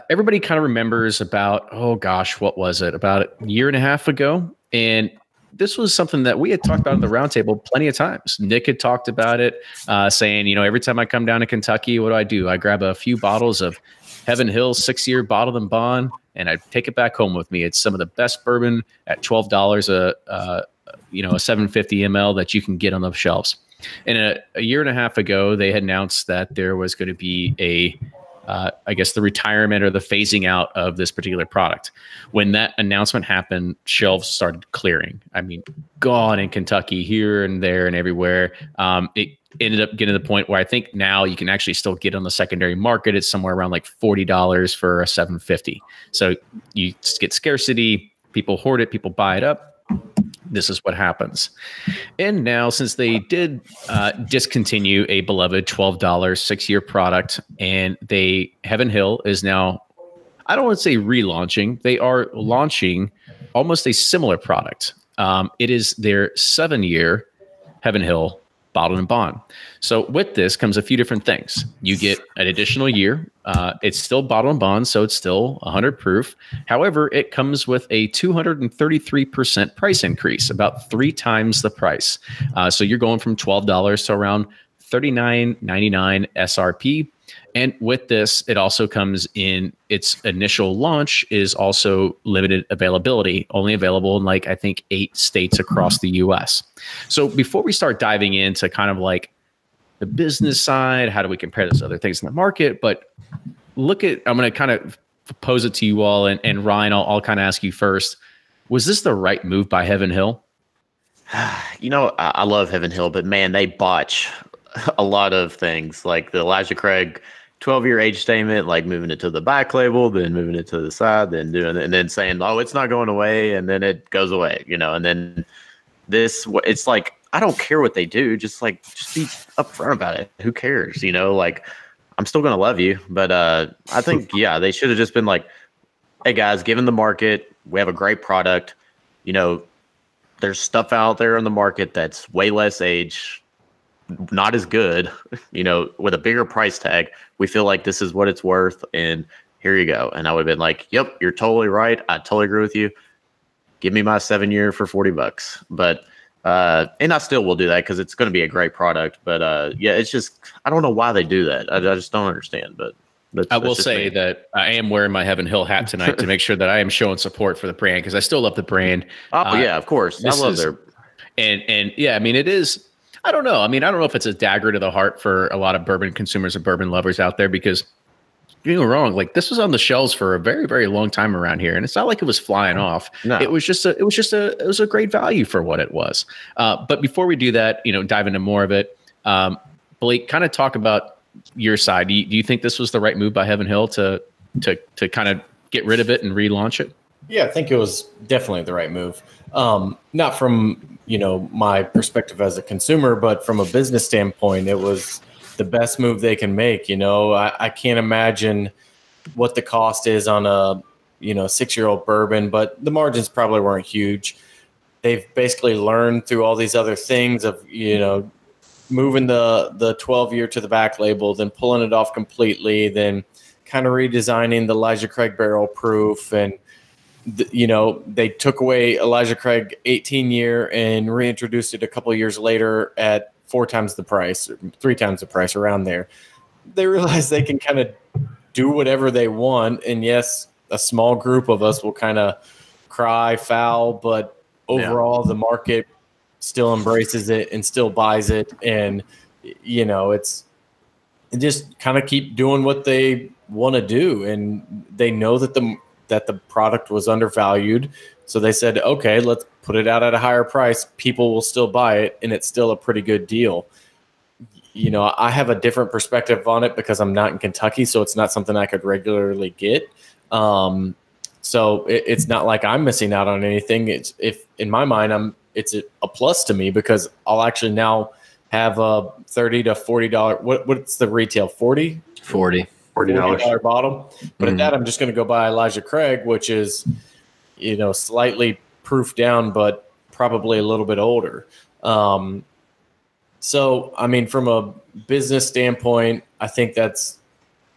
everybody kind of remembers about, what was it? About a year and a half ago. And this was something that we had talked about in the roundtable plenty of times. Nick had talked about it, saying, every time I come down to Kentucky, what do? I grab a few bottles of Heaven Hill 6-year bottled and bond, and I take it back home with me. It's some of the best bourbon at $12 a 750 ml that you can get on the shelves. And a year and a half ago, they had announced that there was going to be the retirement or the phasing out of this particular product. When that announcement happened, shelves started clearing. I mean, gone in Kentucky, here and there and everywhere. It ended up getting to the point where I think now you can actually still get on the secondary market. It's somewhere around like $40 for a 750. So you get scarcity, people hoard it, people buy it up. This is what happens. And now, since they did discontinue a beloved $12 6-year product, and Heaven Hill is now, I don't want to say relaunching, they are launching almost a similar product. It is their 7-year Heaven Hill bottled and bond. So with this comes a few different things. You get an additional year. It's still bottled and bond, so it's still 100 proof. However, it comes with a 233% price increase, about 3 times the price. So you're going from $12 to around $39.99 SRP. And with this, it also comes in its initial launch is also limited availability, only available in I think 8 states across the US. So before we start diving into kind of like the business side, how do we compare this to other things in the market? But I'm going to kind of pose it to you all, and Ryan, I'll kind of ask you first. Was this the right move by Heaven Hill? I love Heaven Hill, but man, they botch a lot of things, like the Elijah Craig 12-year age statement, like moving it to the back label, then moving it to the side, then doing it, and then saying, it's not going away, and then it goes away, and then this, it's like, I don't care what they do, just be upfront about it. Who cares? I'm still going to love you, but I think, they should have just been like, hey guys, given the market, we have a great product, there's stuff out there in the market that's way less age, not as good, with a bigger price tag. We feel like this is what it's worth, and here you go. And I would have been like, yep, you're totally right. I totally agree with you. Give me my 7-year for $40. But and I still will do that because it's going to be a great product. But it's just, I don't know why they do that. I just don't understand. But I will say that I am wearing my Heaven Hill hat tonight to make sure that I am showing support for the brand, because I still love the brand. Oh yeah, of course. I love their and yeah, I mean, it is. I don't know. I mean, I don't know if it's a dagger to the heart for a lot of bourbon consumers and bourbon lovers out there, because you're not wrong. Like, this was on the shelves for a very, very long time around here, and it's not like it was flying off. No. It was a great value for what it was. But before we do that, dive into more of it, Blake, kind of talk about your side. Do you think this was the right move by Heaven Hill to kind of get rid of it and relaunch it? Yeah, I think it was definitely the right move. Not from, my perspective as a consumer, but from a business standpoint, it was the best move they can make. I can't imagine what the cost is on a, 6-year-old bourbon, but the margins probably weren't huge. They've basically learned through all these other things of, moving the 12-year to the back label, then pulling it off completely, then kind of redesigning the Elijah Craig barrel proof, and they took away Elijah Craig 18-year and reintroduced it a couple of years later at 4 times the price, or 3 times the price, around there. They realized they can kind of do whatever they want, and yes, a small group of us will kind of cry foul, but overall the market still embraces it and still buys it, and it's just kind of keep doing what they want to do, and they know that the product was undervalued, so they said, okay, let's put it out at a higher price. People will still buy it, and it's still a pretty good deal. I have a different perspective on it because I'm not in Kentucky, so it's not something I could regularly get. So it's not like I'm missing out on anything. If in my mind, it's a plus to me because I'll actually now have a $30 to $40. What's the retail? $40 bottle. But at that, I'm just going to go buy Elijah Craig, which is, slightly proof down, but probably a little bit older. So, I mean, from a business standpoint, I think that's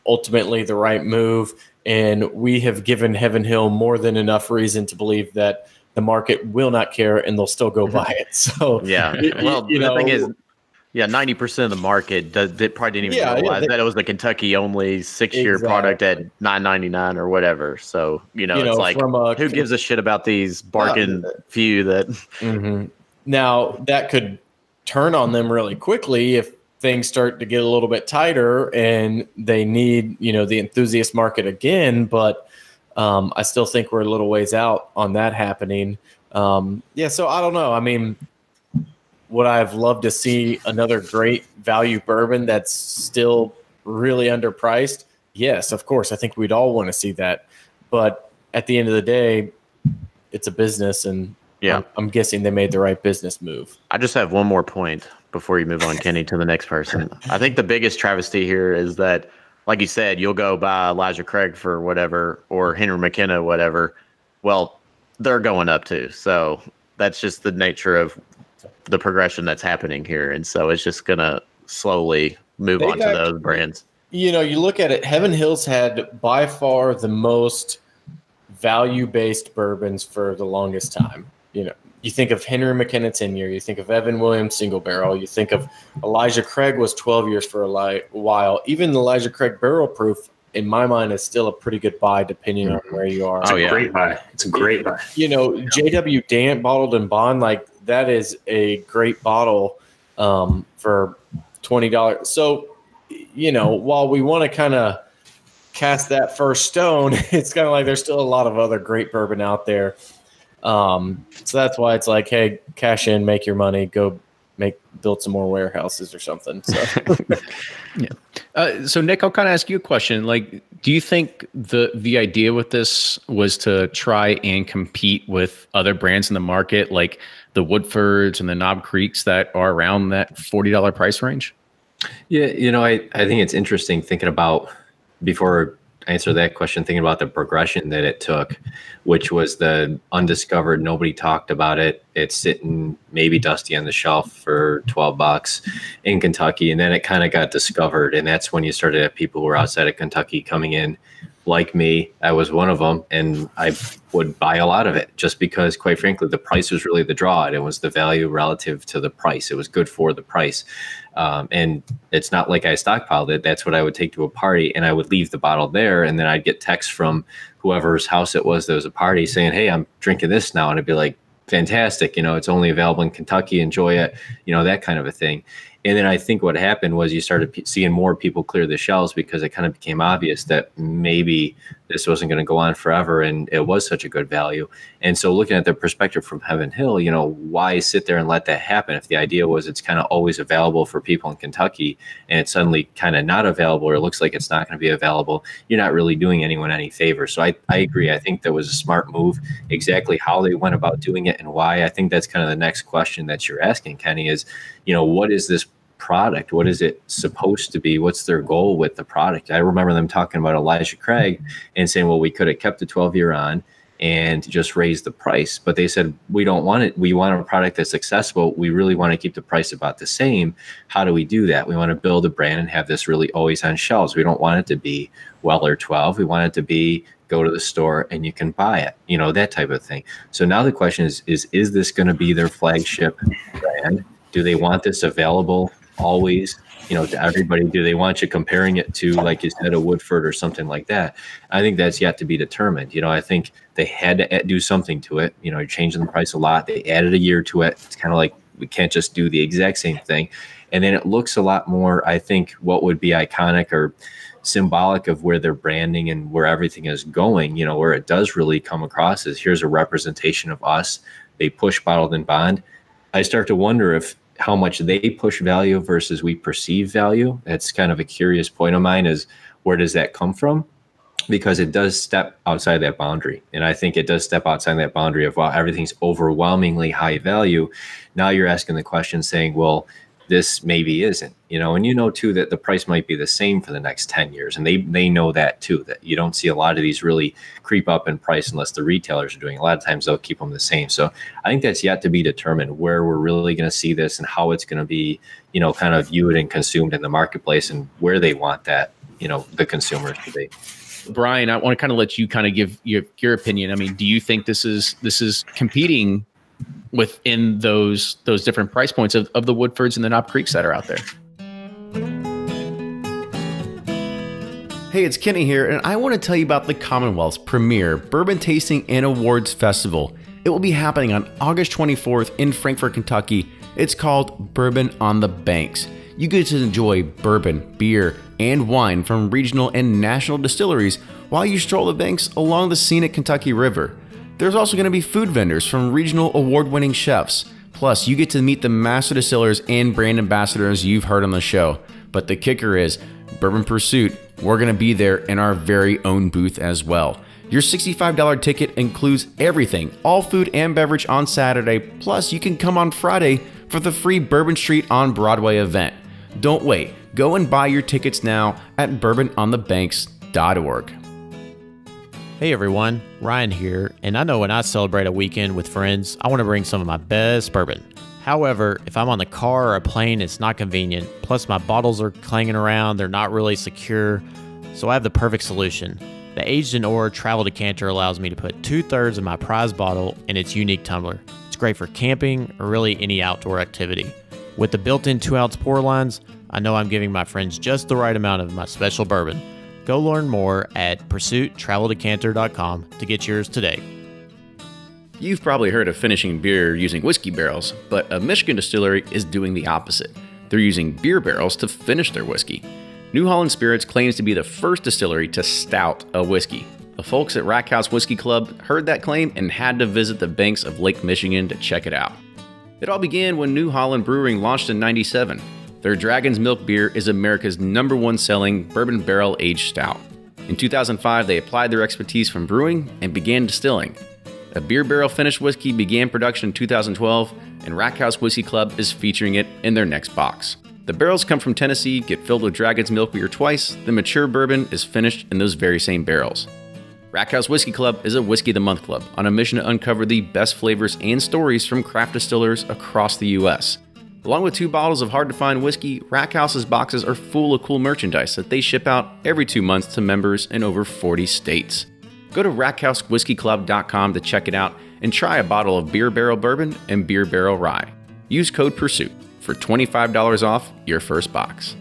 ultimately the right move. And we have given Heaven Hill more than enough reason to believe that the market will not care and they'll still go buy it. So, yeah. Well, the thing is, 90% of the market probably didn't even realize that it was the Kentucky only 6-year product at $9.99 or whatever. So, it's like, who gives a shit about these bargain few that. Now, that could turn on them really quickly if things start to get a little bit tighter and they need, the enthusiast market again. But I still think we're a little ways out on that happening. So I don't know. I mean, would I have loved to see another great value bourbon that's still really underpriced? Yes, of course. I think we'd all want to see that. But at the end of the day, it's a business, and I'm guessing they made the right business move. I just have one more point before you move on, Kenny, to the next person. I think the biggest travesty here is that, like you said, you'll go buy Elijah Craig for whatever, or Henry McKenna, whatever. Well, they're going up too. So that's just the nature of the progression that's happening here. And so it's just going to slowly move on to those brands. You look at it, Heaven Hill's had by far the most value-based bourbons for the longest time. You think of Henry McKenna 10-year, you think of Evan Williams single barrel, you think of Elijah Craig was 12 years for a while. Even Elijah Craig barrel proof, in my mind, is still a pretty good buy depending on where you are. It's a great buy. It's a great buy. JW Dant bottled in bond, like that is a great bottle for $20. So, while we want to kind of cast that first stone, it's kind of like there's still a lot of other great bourbon out there. So that's why it's like, hey, cash in, make your money, go build some more warehouses or something. So, so Nick, I'll kind of ask you a question. Like, do you think the idea with this was to try and compete with other brands in the market, like the Woodfords and the Knob Creeks that are around that $40 price range? Yeah, I think it's interesting thinking about, before I answer that question, thinking about the progression that it took, which was the undiscovered, nobody talked about it. It's sitting maybe dusty on the shelf for $12 in Kentucky. And then it kind of got discovered. And that's when you started to have people who were outside of Kentucky coming in, like me. I was one of them, and I would buy a lot of it just because, quite frankly, the price was really the draw. It was the value relative to the price. It was good for the price. And it's not like I stockpiled it. That's what I would take to a party, and I would leave the bottle there, and then I'd get texts from whoever's house it was that was a party saying, hey, I'm drinking this now. And I'd be like, fantastic. It's only available in Kentucky. Enjoy it. That kind of a thing. And then I think what happened was you started seeing more people clear the shelves because it kind of became obvious that maybe this wasn't going to go on forever, and it was such a good value. And so looking at the perspective from Heaven Hill, why sit there and let that happen if the idea was it's kind of always available for people in Kentucky and it's suddenly kind of not available, or it looks like it's not going to be available? You're not really doing anyone any favor. So I agree. I think that was a smart move. Exactly how they went about doing it and why, I think that's kind of the next question that you're asking, Kenny, is, what is this product? What is it supposed to be? What's their goal with the product? I remember them talking about Elijah Craig and saying, well, we could have kept the 12-year on and just raise the price. But they said, we don't want it. We want a product that's accessible. We really want to keep the price about the same. How do we do that? We want to build a brand and have this really always on shelves. We don't want it to be Weller 12. We want it to be go to the store and you can buy it, that type of thing. So now the question is this going to be their flagship brand? Do they want this available always, to everybody? Do they want you comparing it to, like you said, a Woodford or something like that? I think that's yet to be determined. I think they had to do something to it. You're changing the price a lot. They added a year to it. It's kind of like we can't just do the exact same thing. And then it looks a lot more, I think, what would be iconic or symbolic of where their branding and where everything is going, where it does really come across as here's a representation of us. They push bottled and bond. I start to wonder if how much they push value versus we perceive value. That's kind of a curious point of mine, is where does that come from? Because it does step outside that boundary. And I think it does step outside that boundary of, wow, everything's overwhelmingly high value. Now you're asking the question saying, well, this maybe isn't, and too that the price might be the same for the next 10 years. And they know that too, that you don't see a lot of these really creep up in price unless the retailers are doing it. A lot of times they'll keep them the same. So I think that's yet to be determined where we're really going to see this and how it's going to be, kind of viewed and consumed in the marketplace and where they want that, the consumers to be. Brian, I want to kind of let you kind of give your opinion. I mean, do you think this is competing within those different price points of the Woodfords and the Knob Creeks that are out there? Hey, it's Kenny here, and I want to tell you about the Commonwealth's premier Bourbon Tasting and Awards Festival. It will be happening on August 24th in Frankfort, Kentucky. It's called Bourbon on the Banks. You get to enjoy bourbon, beer, and wine from regional and national distilleries while you stroll the banks along the scenic Kentucky River. There's also going to be food vendors from regional award-winning chefs. Plus, you get to meet the master distillers and brand ambassadors you've heard on the show. But the kicker is, Bourbon Pursuit, we're going to be there in our very own booth as well. Your $65 ticket includes everything, all food and beverage on Saturday. Plus, you can come on Friday for the free Bourbon Street on Broadway event. Don't wait. Go and buy your tickets now at bourbononthebanks.org. Hey everyone, Ryan here, and I know when I celebrate a weekend with friends, I want to bring some of my best bourbon. However, if I'm on the car or a plane, it's not convenient, plus my bottles are clanging around, they're not really secure, so I have the perfect solution. The Aged in Ore Travel Decanter allows me to put 2/3 of my prized bottle in its unique tumbler. It's great for camping or really any outdoor activity. With the built-in 2-ounce pour lines, I know I'm giving my friends just the right amount of my special bourbon. Go learn more at pursuittraveldecanter.com to get yours today. You've probably heard of finishing beer using whiskey barrels, but a Michigan distillery is doing the opposite. They're using beer barrels to finish their whiskey. New Holland Spirits claims to be the first distillery to stout a whiskey. The folks at Rack House Whiskey Club heard that claim and had to visit the banks of Lake Michigan to check it out. It all began when New Holland Brewing launched in '97. Their Dragon's Milk beer is America's #1 selling bourbon barrel-aged stout. In 2005, they applied their expertise from brewing and began distilling. A beer barrel finished whiskey began production in 2012, and Rack House Whiskey Club is featuring it in their next box. The barrels come from Tennessee, get filled with Dragon's Milk beer twice, the mature bourbon is finished in those very same barrels. Rack House Whiskey Club is a Whiskey of the Month club on a mission to uncover the best flavors and stories from craft distillers across the U.S. Along with 2 bottles of hard-to-find whiskey, Rack House's boxes are full of cool merchandise that they ship out every 2 months to members in over 40 states. Go to rackhousewhiskeyclub.com to check it out and try a bottle of beer barrel bourbon and beer barrel rye. Use code PURSUIT for $25 off your first box.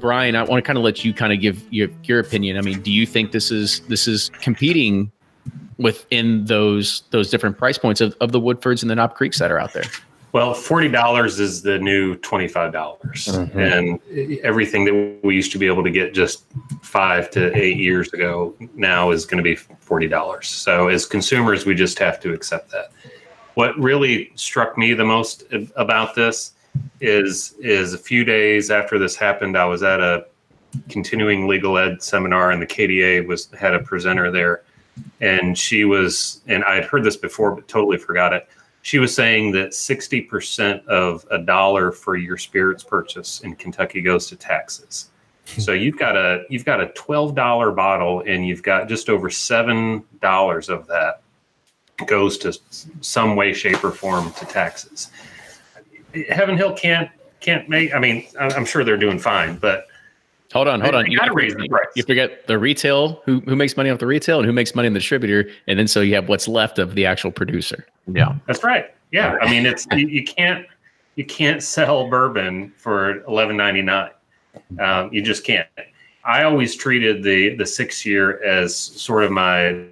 Brian, I want to kind of let you kind of give your opinion. I mean, do you think this is competing within those different price points of the Woodfords and the Knob Creeks that are out there? Well, $40 is the new $25. Mm-hmm. And everything that we used to be able to get just 5 to 8 years ago now is going to be $40. So as consumers, we just have to accept that. What really struck me the most about this is a few days after this happened, I was at a continuing legal ed seminar, and the KDA had a presenter there. And she was, and I had heard this before, but totally forgot it. She was saying that 60% of $1 for your spirits purchase in Kentucky goes to taxes. So you've got a $12 bottle, and you've got just over $7 of that goes to some way, shape, or form to taxes. Heaven Hill can't make. I mean, I'm sure they're doing fine, but hold on. You got to raise the price. You forget the retail. Who makes money off the retail, and who makes money in the distributor, and then so you have what's left of the actual producer. Yeah, that's right. Yeah, I mean, it's you can't sell bourbon for $11.99. You just can't. I always treated the 6 year as sort of my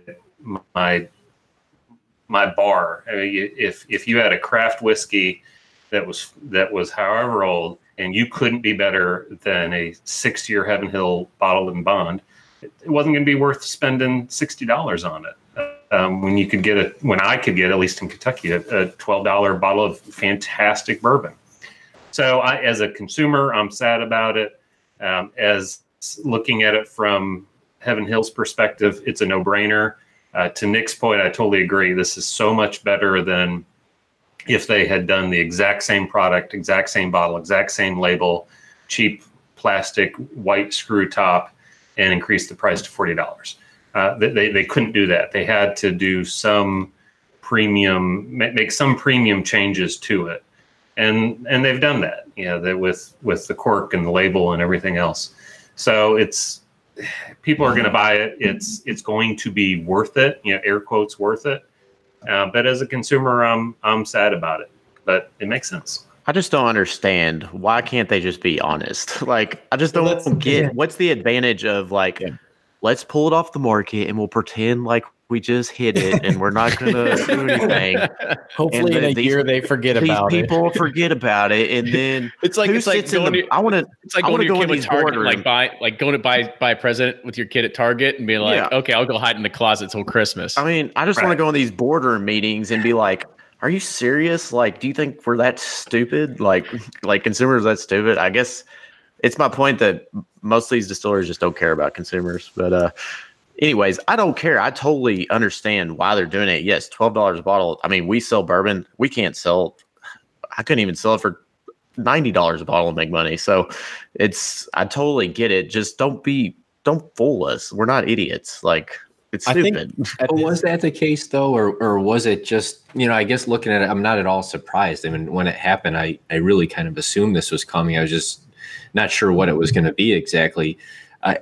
bar. I mean, if you had a craft whiskey that was however old, and you couldn't be better than a 6 year Heaven Hill bottled in bond, it wasn't going to be worth spending $60 on it. When I could get, at least in Kentucky, a $12 bottle of fantastic bourbon. So as a consumer, I'm sad about it. As looking at it from Heaven Hill's perspective, it's a no-brainer. To Nick's point, I totally agree. This is so much better than if they had done the exact same product, exact same bottle, exact same label, cheap plastic white screw top, and increased the price to $40. They couldn't do that. They had to do some make some premium changes to it, and they've done that. With the cork and the label and everything else. So people are going to buy it. It's going to be worth it. Air quotes worth it. But as a consumer, I'm sad about it. But it makes sense. I just don't understand. Why can't they just be honest? Like, I just don't get what's the advantage of let's pull it off the market and we'll pretend like we just hit it and we're not going to do anything. Hopefully in a year they forget about it. People forget about it, and then it's like going to your kid with Target, going to buy a present with your kid at Target and be like, okay, I'll go hide in the closet till Christmas. I mean, I just want to go in these boardroom meetings and be like, are you serious? Like, do you think we're that stupid? Like consumers that stupid? I guess it's my point that most of these distilleries just don't care about consumers. But anyways, I don't care. I totally understand why they're doing it. Yes, $12 a bottle. I mean, we sell bourbon. We can't sell. I couldn't even sell it for $90 a bottle and make money. So I totally get it. Just don't fool us. We're not idiots. Like, it's stupid. Was that the case though? Or was it just, I guess looking at it, I'm not at all surprised. I mean, when it happened, I really kind of assumed this was coming. I was just not sure what it was going to be exactly.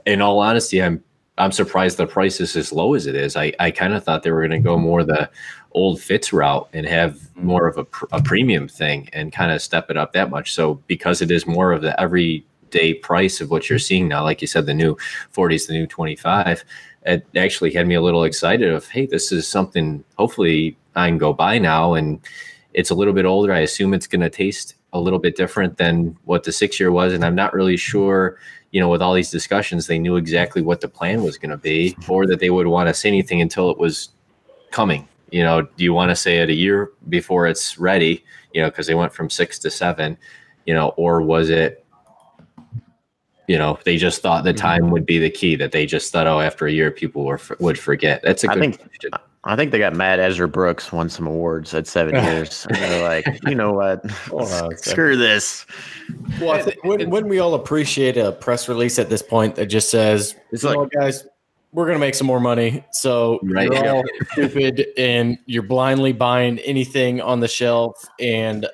In all honesty, I'm surprised the price is as low as it is. I kind of thought they were going to go more the old Fitz route and have more of a premium thing and kind of step it up that much. So because it is more of the everyday price of what you're seeing now, like you said, the new 40s, the new 25, it actually had me a little excited of, hey, this is something hopefully I can go buy now. And it's a little bit older. I assume it's going to taste a little bit different than what the 6 year was. And I'm not really sure, with all these discussions, they knew exactly what the plan was going to be, or that they would want to say anything until it was coming. Do you want to say it a year before it's ready, because they went from 6 to 7, or was it, they just thought the time would be the key, that they just thought, after a year, people would forget. That's a good question. I think they got mad. Ezra Brooks won some awards at 7 years. And they're like, you know what? Screw this. Well, wouldn't we all appreciate a press release at this point that just says, guys, we're going to make some more money. So you're all stupid and you're blindly buying anything on the shelf, and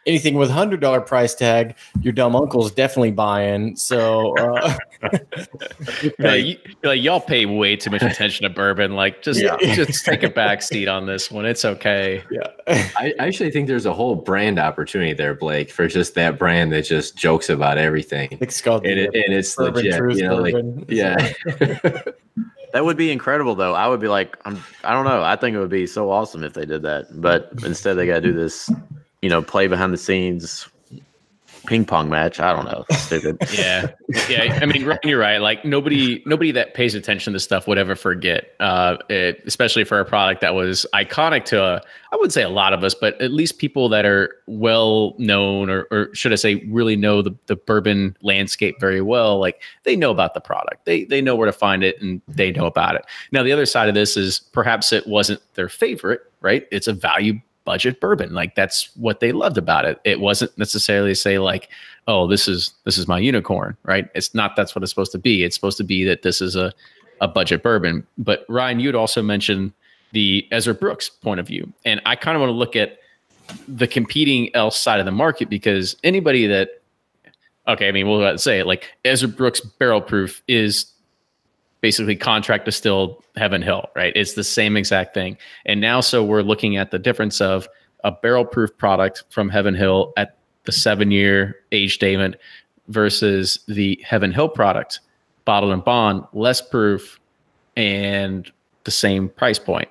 anything with $100 price tag, your dumb uncle's definitely buying. So y'all pay way too much attention to bourbon. Like, just take a back seat on this one. It's okay. Yeah. I actually think there's a whole brand opportunity there, Blake, for just that brand that just jokes about everything. It's called and it's legit. That would be incredible, though. I would be like, I don't know. I think it would be so awesome if they did that. But instead, they got to do this, play behind the scenes ping pong match. I don't know. Stupid. Yeah. I mean, Ryan, you're right. Like, nobody that pays attention to stuff would ever forget, especially for a product that was iconic to, I wouldn't say a lot of us, but at least people that are well known, or should I say really know the bourbon landscape very well. Like, they know about the product. They know where to find it, and they know about it. Now, the other side of this is perhaps it wasn't their favorite, right? It's a value budget bourbon. Like that's what they loved about it. It wasn't necessarily say like, oh, this is my unicorn, right? It's not. That's what it's supposed to be. It's supposed to be that this is a budget bourbon. But Ryan, you'd also mentioned the Ezra Brooks point of view, and I kind of want to look at the competing else side of the market, because anybody that, okay, I mean, we'll say it like Ezra Brooks barrel proof is basically contract distilled Heaven Hill, right? It's the same exact thing. And now, so we're looking at the difference of a barrel proof product from Heaven Hill at the 7-year age statement versus the Heaven Hill product, bottled and bond, less proof and the same price point.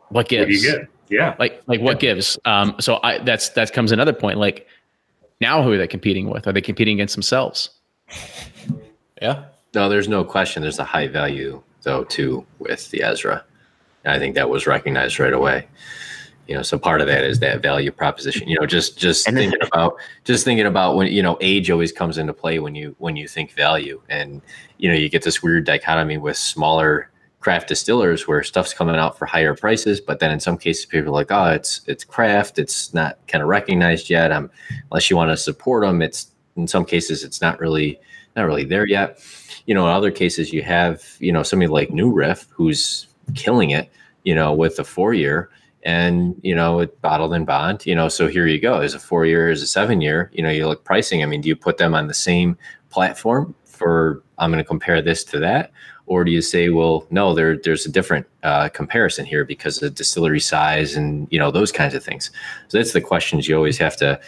What gives? What do you get? Yeah. Like what gives? So that comes another point. Like now who are they competing with? Are they competing against themselves? Yeah. No, there's no question. There's a high value though too with the Ezra. And I think that was recognized right away. So part of that is that value proposition. Just thinking about when age always comes into play when you think value, and you get this weird dichotomy with smaller craft distillers where stuff's coming out for higher prices, but then in some cases people are like, oh, it's craft, it's not kind of recognized yet. Unless you want to support them, it's in some cases it's not really there yet. In other cases you have somebody like New Riff who's killing it, with the 4-year. And, it bottled and bond, so here you go. Is a 4-year, is a 7-year, you look pricing. I mean, do you put them on the same platform for, I'm going to compare this to that? Or do you say, well, no, there's a different comparison here because of distillery size and, those kinds of things. So that's the questions you always have to,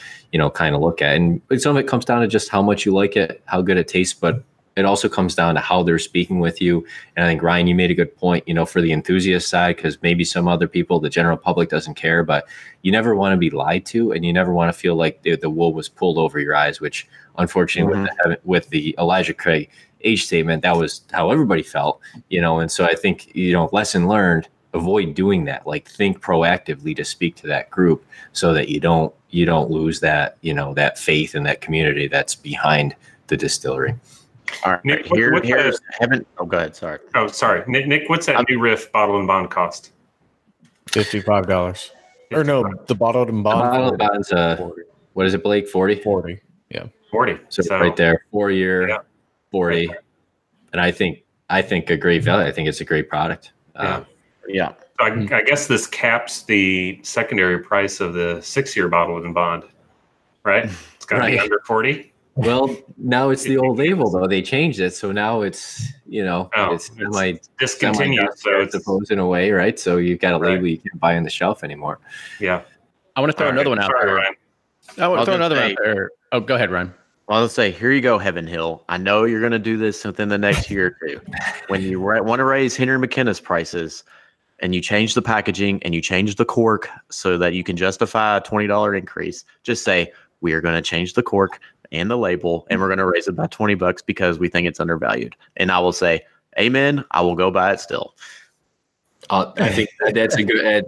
kind of look at. And some of it comes down to just how much you like it, how good it tastes, but it also comes down to how they're speaking with you. And I think, Ryan, you made a good point, for the enthusiast side, because maybe some other people, the general public doesn't care, but you never want to be lied to, and you never want to feel like the wool was pulled over your eyes, which unfortunately with the Elijah Craig age statement, that was how everybody felt, and so I think, lesson learned, avoid doing that. Like think proactively to speak to that group so that you don't lose that, that faith in that community that's behind the distillery. All right, Nick, here's Heaven. Oh, go ahead. Sorry. Oh, sorry. Nick, what's that New Riff bottle and bond cost? $55. Or no, the bottled and bond. Bottled and bond's what is it, Blake? 40? 40. Yeah. 40. So right there, 4-year, 40. And I think a great value. I think it's a great product. Yeah. So I guess this caps the secondary price of the 6-year bottle and bond, right? It's got to be under 40. Well, now it's the old label though. They changed it, so now it's it's discontinue. So it's supposed in a way, right? So you've got a label you can't buy on the shelf anymore. Yeah. I want to throw another one out there. Ryan. I want to throw another one out there. Oh, go ahead, Ryan. Well, let's say, here you go, Heaven Hill. I know you're going to do this within the next year or two. When you want to raise Henry McKenna's prices and you change the packaging and you change the cork so that you can justify a $20 increase, just say, we are going to change the cork and the label, and we're going to raise it by $20 because we think it's undervalued. And I will say, amen. I will go buy it still. I think that's a good,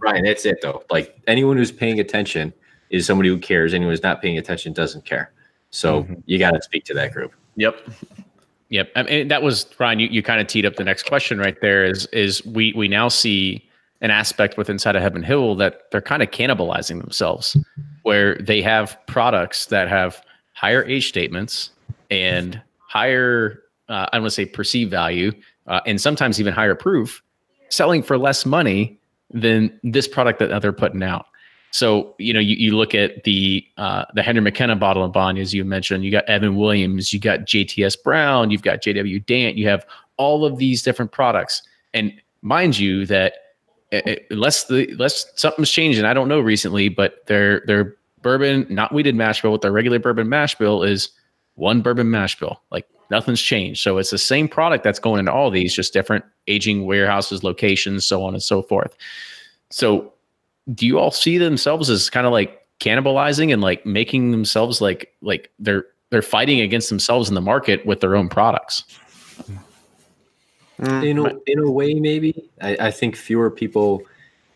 Ryan, that's it though. Like anyone who's paying attention is somebody who cares. Anyone who's not paying attention doesn't care. So you got to speak to that group. Yep. I mean, that was, Ryan, you kind of teed up the next question right there is we now see an aspect with inside of Heaven Hill that they're kind of cannibalizing themselves, where they have products that have higher age statements and higher, I don't want to say perceived value, and sometimes even higher proof, selling for less money than this product that they're putting out. So, you look at the Henry McKenna bottle and bond, as you mentioned, you got Evan Williams, you got JTS Brown, you've got JW Dant, you have all of these different products. And mind you that unless something's changing, I don't know recently, but their bourbon, not wheated mash bill, with their regular bourbon mash bill is one bourbon mash bill. Like nothing's changed. So it's the same product that's going into all these, just different aging warehouses, locations, so on and so forth. So do you all see themselves as kind of like cannibalizing and like making themselves like they're fighting against themselves in the market with their own products? In a way, maybe. I think fewer people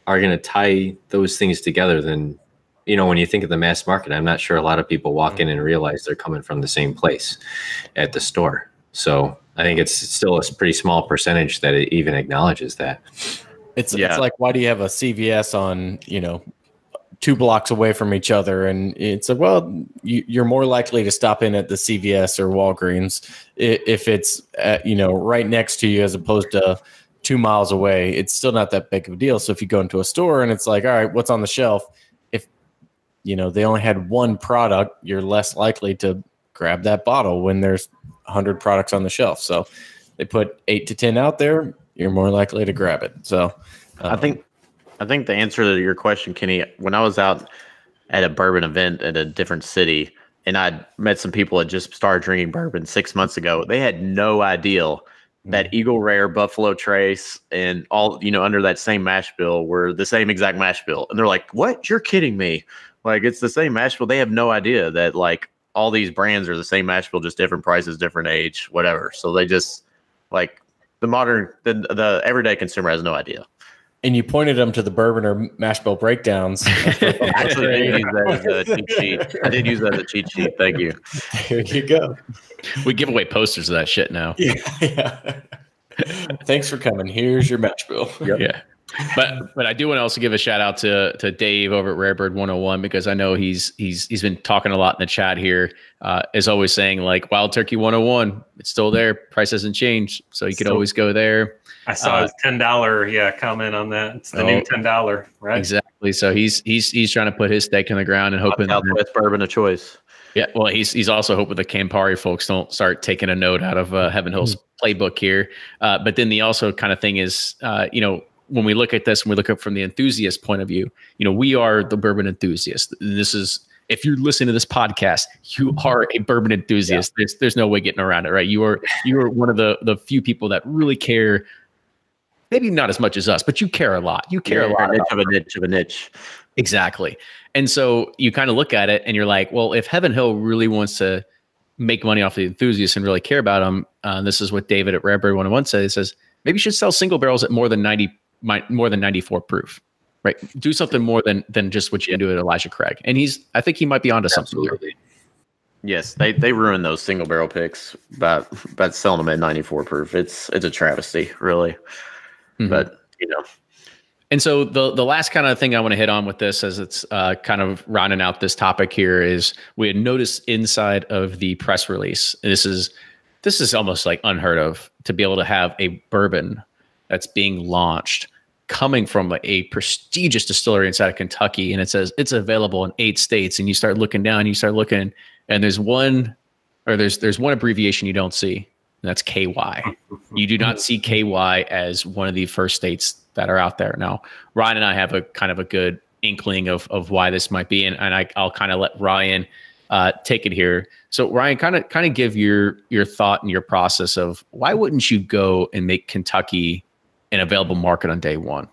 are going to tie those things together than, when you think of the mass market. I'm not sure a lot of people walk in and realize they're coming from the same place at the store. So I think it's still a pretty small percentage that it even acknowledges that. It's like, why do you have a CVS on, 2 blocks away from each other? And it's like, well, you're more likely to stop in at the CVS or Walgreens if it's right next to you as opposed to 2 miles away. It's still not that big of a deal. So if you go into a store and it's like, all right, what's on the shelf? If they only had one product, you're less likely to grab that bottle when there's 100 products on the shelf. So they put 8 to 10 out there, you're more likely to grab it. So I think the answer to your question, Kenny, when I was out at a bourbon event at a different city and I'd met some people that just started drinking bourbon 6 months ago, they had no idea that Eagle Rare, Buffalo Trace, and all, under that same mash bill were the same exact mash bill. And they're like, what? You're kidding me. Like, it's the same mash bill. They have no idea that, like, all these brands are the same mash bill, just different prices, different age, whatever. So they just, like, the everyday consumer has no idea. And you pointed them to the bourbon or mash bill breakdowns. Actually, I did use that as a cheat sheet. I did use that as a cheat sheet. Thank you. There you go. We give away posters of that shit now. Yeah. Thanks for coming. Here's your mash bill. Yep. Yeah. But I do want to also give a shout out to Dave over at Rare Bird 101, because I know he's been talking a lot in the chat here, is always saying, like, Wild Turkey 101, it's still there, price hasn't changed, so you could always go there. I saw his $10 comment on that. It's the new $10, right? Exactly. So he's trying to put his stake in the ground and hoping Southwest bourbon a choice. Yeah, well, he's also hoping the Campari folks don't start taking a note out of Heaven Hill's playbook here. But then the also kind of thing is, when we look at this and we look at from the enthusiast point of view, we are the bourbon enthusiast. This is, if you're listening to this podcast, you are a bourbon enthusiast. Yeah. There's no way getting around it, right? You are one of the few people that really care. Maybe not as much as us, but you care a lot. You care a lot. A niche. Exactly. And so you kind of look at it and you're like, well, if Heaven Hill really wants to make money off the enthusiasts and really care about them, this is what David at Rare Bird 101 says. He says, maybe you should sell single barrels at more than 94 proof, right? Do something more than just what you do at Elijah Craig. And I think he might be onto something there. Yes, they ruined those single barrel picks by selling them at 94 proof. It's a travesty, really. Mm-hmm. But and so the last kind of thing I want to hit on with this, as it's kind of rounding out this topic here, is we had noticed inside of the press release, and this is almost like unheard of, to be able to have a bourbon that's being launched coming from a prestigious distillery inside of Kentucky, and it says it's available in 8 states. And you start looking down, and there's one abbreviation you don't see. And that's KY. You do not see KY as one of the first states that are out there. Now, Ryan and I have a kind of a good inkling of why this might be, and I'll kind of let Ryan take it here. So, Ryan, kind of give your thought and your process of why wouldn't you go and make Kentucky an available market on day one?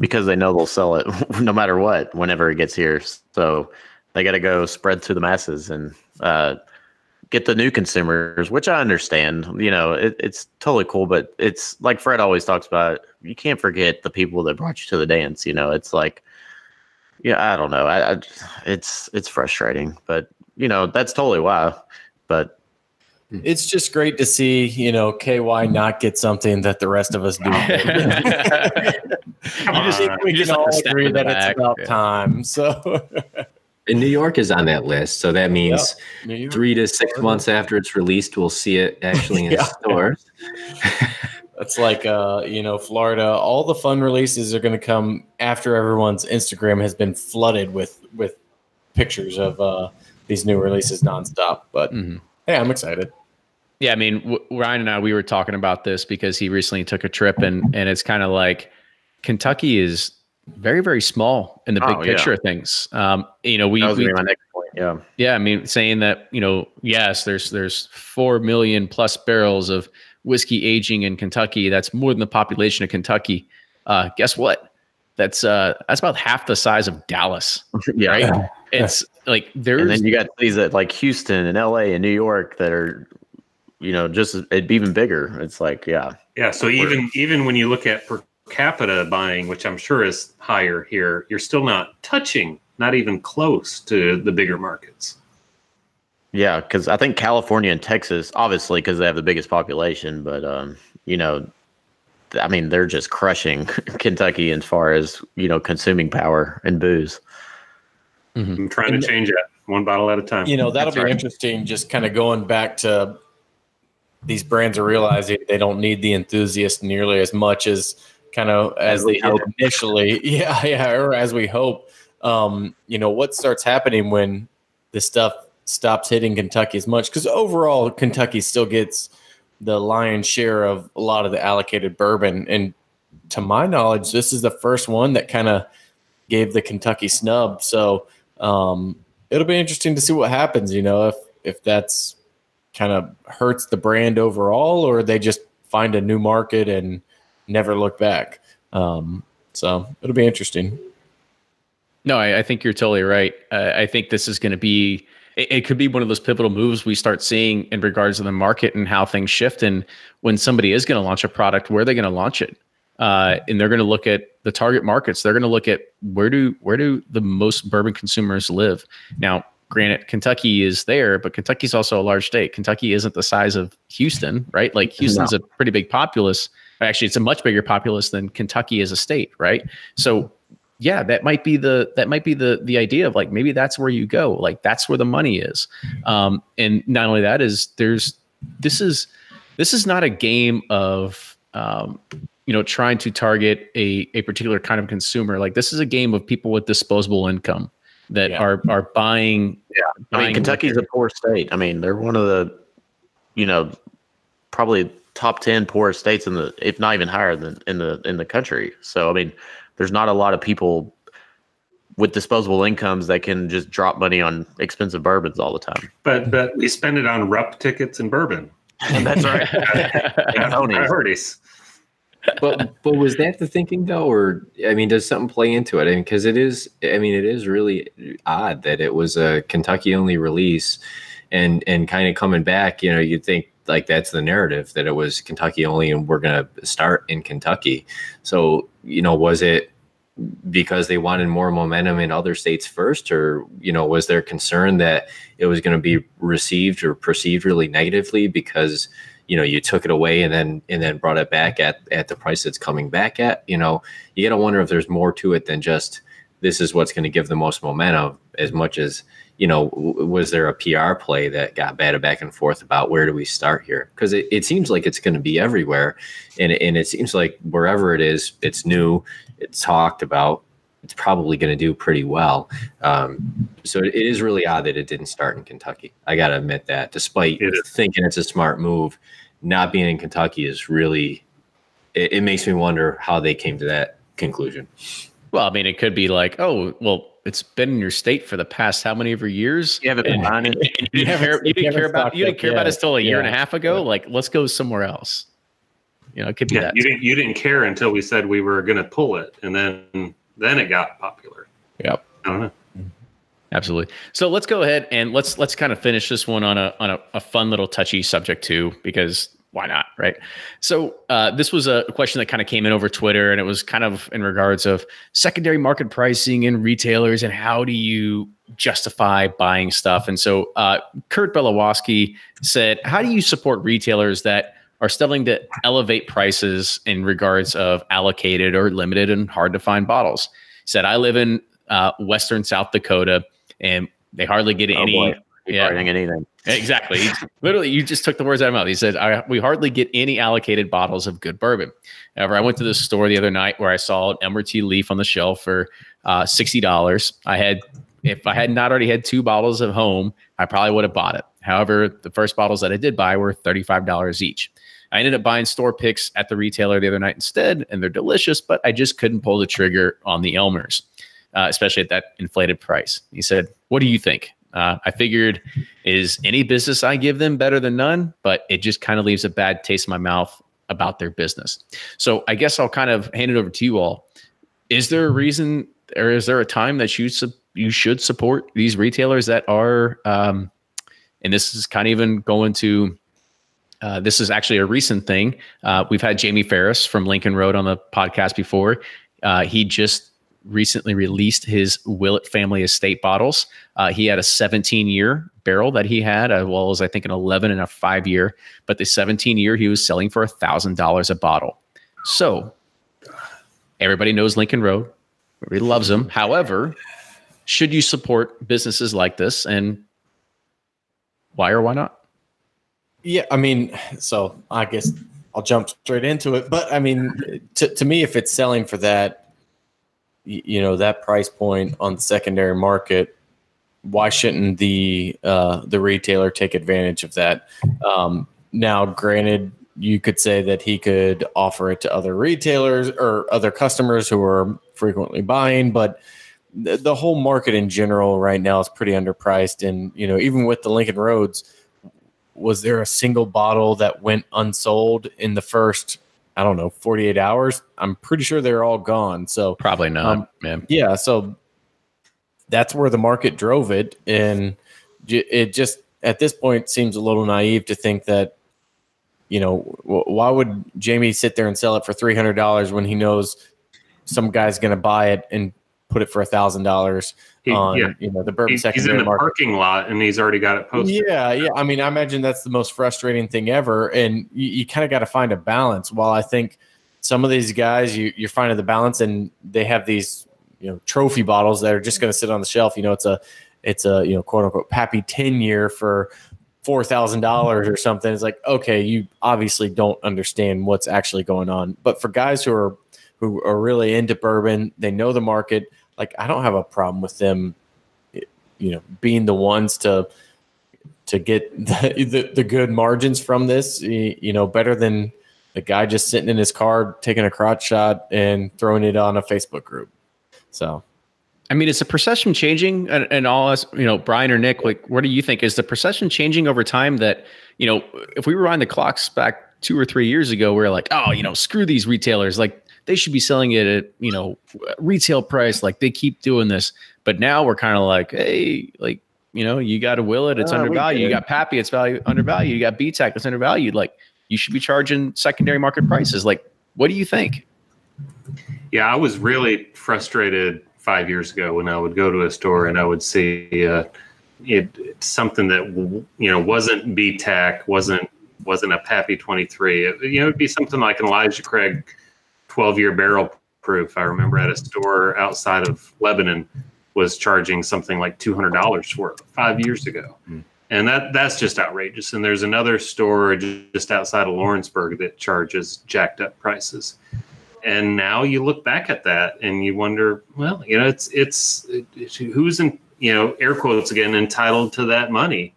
Because they know they'll sell it no matter what, whenever it gets here. So they got to go spread to the masses and get the new consumers, which I understand. It's totally cool, but it's like Fred always talks about, you can't forget the people that brought you to the dance. It's like, I don't know. It's frustrating, but that's totally why. But it's just great to see, KY not get something that the rest of us do. We can all agree that it's about time. So. And New York is on that list, so that means 3 to 6 months after it's released, we'll see it actually in stores. It's like, Florida. All the fun releases are going to come after everyone's Instagram has been flooded with pictures of these new releases nonstop. But hey, I'm excited. Yeah, I mean, Ryan and I, we were talking about this because he recently took a trip, and it's kind of like Kentucky is very, very small in the big picture of things. That was my next point. Yeah. Yeah. I mean, saying that, yes, there's 4 million plus barrels of whiskey aging in Kentucky. That's more than the population of Kentucky. Guess what? That's about half the size of Dallas. Yeah. Right. Yeah. It's like and then you got cities that like Houston and LA and New York that are, just it'd be even bigger. It's like, yeah. So even when you look at per capita buying, which I'm sure is higher here, you're still not even close to the bigger markets. Yeah, because I think California and Texas, obviously, because they have the biggest population, but I mean, they're just crushing Kentucky as far as, consuming power and booze. I'm trying to change that one bottle at a time. That'll be interesting. Just kind of going back to these brands are realizing they don't need the enthusiast nearly as much as as they did initially. Or as we hope. What starts happening when the stuff stops hitting Kentucky as much? Because overall, Kentucky still gets the lion's share of a lot of the allocated bourbon. And to my knowledge, this is the first one that kind of gave the Kentucky snub. So it'll be interesting to see what happens, if that's kind of hurts the brand overall, or they just find a new market and never look back. So it'll be interesting. No, I think you're totally right. I think this is going to be, it could be one of those pivotal moves we start seeing in regards to the market and how things shift. And when somebody is going to launch a product, where are they going to launch it? And they're going to look at the target markets. They're going to look at where do the most bourbon consumers live. Now, granted, Kentucky is there, but Kentucky's also a large state. Kentucky isn't the size of Houston, right? Like Houston's a pretty big populace. Actually, it's a much bigger populace than Kentucky as a state, right? So yeah, that might be the idea of like, maybe that's where you go. Like that's where the money is. And not only that is this is not a game of, trying to target a particular kind of consumer. Like this is a game of people with disposable income that are buying. Yeah. I mean, Kentucky's a poor state. I mean, they're one of the, probably top 10 poorest states if not even higher than in the country. So, I mean, there's not a lot of people with disposable incomes that can just drop money on expensive bourbons all the time. But we spend it on Rupp tickets and bourbon. That's right. Priorities. But was that the thinking though, or does something play into it? Because it is really odd that it was a Kentucky only release, and kind of coming back. You'd think like that's the narrative, that it was Kentucky only, and we're gonna start in Kentucky. So was it because they wanted more momentum in other states first, or was there concern that it was going to be received or perceived really negatively because you took it away and then brought it back at the price it's coming back at? You got to wonder if there's more to it than just this is what's going to give the most momentum, as much as was there a PR play that got batted back and forth about where do we start here? Because it seems like it's going to be everywhere, and it seems like wherever it is, it's new, it's talked about, it's probably going to do pretty well. So it is really odd that it didn't start in Kentucky. I got to admit that, despite thinking it's a smart move, not being in Kentucky is really, it makes me wonder how they came to that conclusion. Well, it could be like, oh, well, it's been in your state for the past how many ever years? You haven't been buying it. You didn't care about it still a year and a half ago. Like, let's go somewhere else. It could be that. You didn't care until we said we were going to pull it, and then it got popular. Yep. I don't know. Absolutely. So let's go ahead and let's kind of finish this one on a fun little touchy subject too, because why not, right? So this was a question that kind of came in over Twitter, and it was kind of in regards of secondary market pricing and retailers, and how do you justify buying stuff? And so Kurt Belowoski said, how do you support retailers that are starting to elevate prices in regards of allocated or limited and hard to find bottles? He said, I live in Western South Dakota, and they hardly get any. Anything. Exactly. Literally, you just took the words out of my mouth. He said, we hardly get any allocated bottles of good bourbon. However, I went to this store the other night where I saw an Emerald Leaf on the shelf for $60. If I had not already had 2 bottles at home, I probably would have bought it. However, the first bottles that I did buy were $35 each. I ended up buying store picks at the retailer the other night instead, and they're delicious, but I just couldn't pull the trigger on the Elmers, especially at that inflated price. He said, what do you think? I figured, is any business I give them better than none? But it just kind of leaves a bad taste in my mouth about their business. So I guess I'll kind of hand it over to you all. Is there a reason, or is there a time that you should support these retailers that are, and this is kind of even going to, this is actually a recent thing. We've had Jamie Ferris from Lincoln Road on the podcast before. He just recently released his Willett family estate bottles. He had a 17-year barrel that he had, as well as I think an 11 and a 5-year. But the 17-year he was selling for $1,000 a bottle. So everybody knows Lincoln Road. Everybody loves them. However, should you support businesses like this, and why or why not? Yeah, I mean, so I guess I'll jump straight into it. But I mean, to me, if it's selling for that, that price point on the secondary market, why shouldn't the retailer take advantage of that? Now, granted, you could say that he could offer it to other retailers or other customers who are frequently buying, but the whole market in general right now is pretty underpriced. And, even with the Lincoln Roads, was there a single bottle that went unsold in the first, 48 hours? I'm pretty sure they're all gone. So probably not, man. Yeah. So that's where the market drove it. And it just, at this point, seems a little naive to think that, why would Jamie sit there and sell it for $300 when he knows some guy's going to buy it and put it for $1,000 on the bourbon secondary market? He's in the market. Parking lot and he's already got it posted. Yeah. I mean, I imagine that's the most frustrating thing ever. And you kind of got to find a balance. While I think some of these guys, you're finding the balance, and they have these trophy bottles that are just going to sit on the shelf. It's a quote unquote Pappy 10-year for $4,000 or something. It's like, okay, you obviously don't understand what's actually going on. But for guys who are really into bourbon, they know the market. Like, I don't have a problem with them, being the ones to get the good margins from this, better than the guy just sitting in his car, taking a crotch shot and throwing it on a Facebook group. So, I mean, is the perception changing? And all us, Brian or Nick, like, what do you think? Is the perception changing over time that, if we rewind the clocks back 2 or 3 years ago, we're like, oh, screw these retailers. Like, they should be selling it at, retail price. Like, they keep doing this. But now we're kind of like, hey, like, you got to will it. It's undervalued. You got Pappy, it's undervalued. You got BTAC, it's undervalued. Like, you should be charging secondary market prices. Like, what do you think? Yeah, I was really frustrated 5 years ago when I would go to a store and I would see something that wasn't BTAC, wasn't a Pappy 23. It'd be something like an Elijah Craig 12-year barrel proof. I remember at a store outside of Lebanon was charging something like $200 for it 5 years ago. And that's just outrageous. And there's another store just outside of Lawrenceburg that charges jacked up prices. And now you look back at that and you wonder, well, it's who's in, air quotes again, entitled to that money.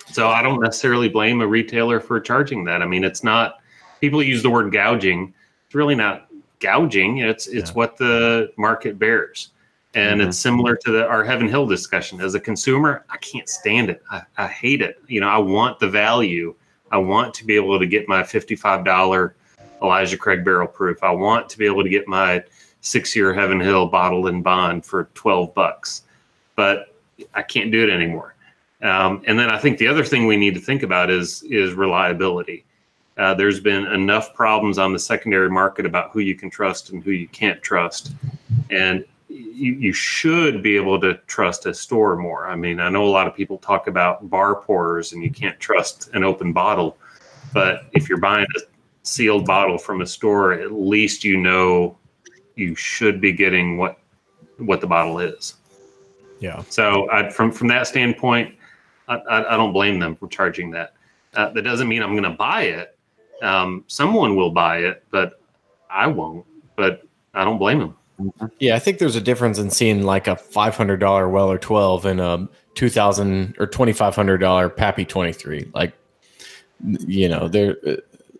So I don't necessarily blame a retailer for charging that. I mean, it's not, people use the word gouging. It's really not gouging. It's what the market bears. And it's similar to our Heaven Hill discussion. As a consumer, I can't stand it. I hate it. I want the value. I want to be able to get my $55 Elijah Craig barrel proof. I want to be able to get my 6-year Heaven Hill bottled in bond for $12, but I can't do it anymore. And then I think the other thing we need to think about is reliability. There's been enough problems on the secondary market about who you can trust and who you can't trust. And you should be able to trust a store more. I mean, I know a lot of people talk about bar pourers and you can't trust an open bottle, but if you're buying a sealed bottle from a store, at least you should be getting what the bottle is. Yeah. So from that standpoint, I don't blame them for charging that. That doesn't mean I'm going to buy it. Someone will buy it, but I won't. But I don't blame them. Yeah, I think there's a difference in seeing like a $500 Weller 12 and a $2,000 or $2,500 Pappy 23. Like, there.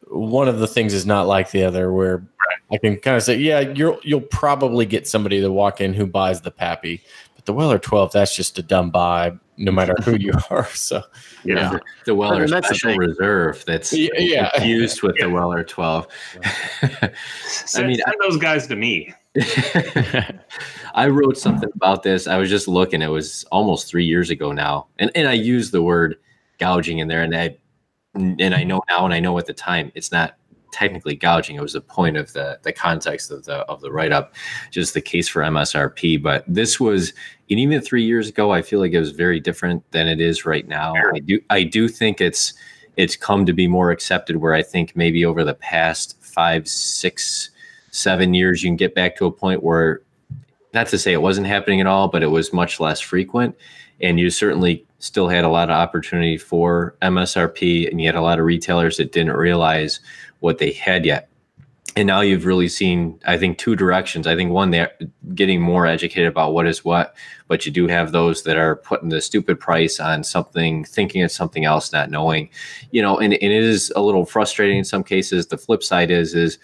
One of the things is not like the other, where I can kind of say, yeah, you'll probably get somebody to walk in who buys the Pappy, but the Weller 12, that's just a dumb buy, no matter who you are. So yeah, the Weller Special Reserve that's confused with the Weller 12. Send those guys to me. I wrote something about this. I was just looking. It was almost 3 years ago now, and I used the word gouging in there, and I know now, and I know at the time, it's not technically gouging. It was the point of the context of the write-up, just the case for MSRP. But this was, and even 3 years ago, I feel like it was very different than it is right now. I do think it's it's come to be more accepted, where I think maybe over the past 5, 6, 7 years, you can get back to a point where, not to say it wasn't happening at all, but it was much less frequent. And you certainly still had a lot of opportunity for MSRP, and you had a lot of retailers that didn't realize what they had yet. And now you've really seen, I think, two directions. I think one, they're getting more educated about what is what, but you do have those that are putting the stupid price on something, thinking it's something else, not knowing, and it is a little frustrating in some cases. The flip side is,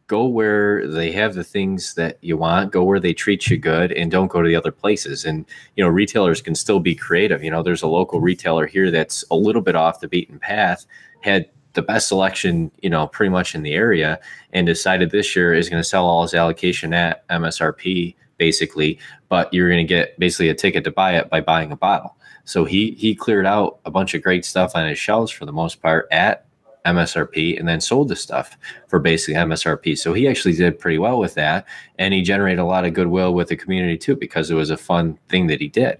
go where they have the things that you want, go where they treat you good, and don't go to the other places. And, retailers can still be creative. There's a local retailer here that's a little bit off the beaten path, had the best selection, pretty much in the area, and decided this year is going to sell all his allocation at MSRP, basically, but you're going to get basically a ticket to buy it by buying a bottle. So he cleared out a bunch of great stuff on his shelves for the most part at MSRP, and then sold the stuff for basically MSRP. So he actually did pretty well with that, and he generated a lot of goodwill with the community too, because it was a fun thing that he did.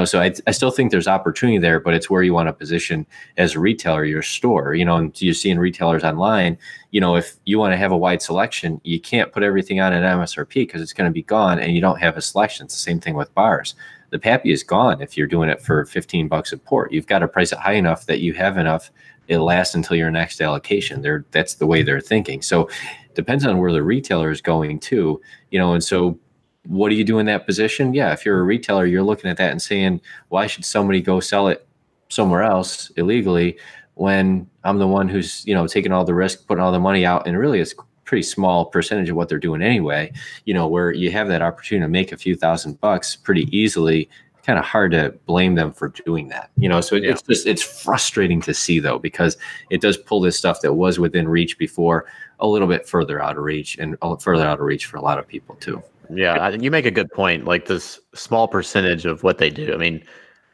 So I still think there's opportunity there, but it's where you want to position as a retailer your store. And you're seeing retailers online. If you want to have a wide selection, you can't put everything on at MSRP because it's going to be gone, and you don't have a selection. It's the same thing with bars. The Pappy is gone if you're doing it for $15 a port. You've got to price it high enough that you have enough. It'll last until your next allocation. That's the way they're thinking. So it depends on where the retailer is going to, and so what do you do in that position? Yeah, if you're a retailer, you're looking at that and saying, why should somebody go sell it somewhere else illegally when I'm the one who's, taking all the risk, putting all the money out, and really it's a pretty small percentage of what they're doing anyway, where you have that opportunity to make a few $1,000s pretty easily. Kind of hard to blame them for doing that, so it's frustrating to see, though, because it does pull this stuff that was within reach before a little bit further out of reach, and further out of reach for a lot of people too. Yeah, you make a good point. Like this small percentage of what they do. I mean,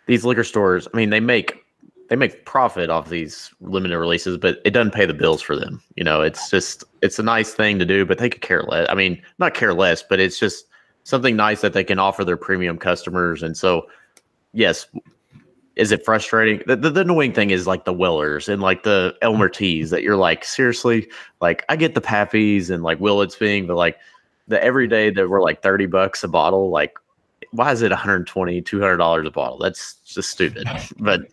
these liquor stores, they make profit off these limited releases, but it doesn't pay the bills for them. It's a nice thing to do, but they could care less. Not care less, but it's just something nice that they can offer their premium customers. And so, yes, is it frustrating? The annoying thing is like the Willers and like the Elmer Teas that you're like, seriously, like I get the Pappies and like Willits being, but like the everyday that were like $30 a bottle, like why is it $120, $200 a bottle? That's just stupid. But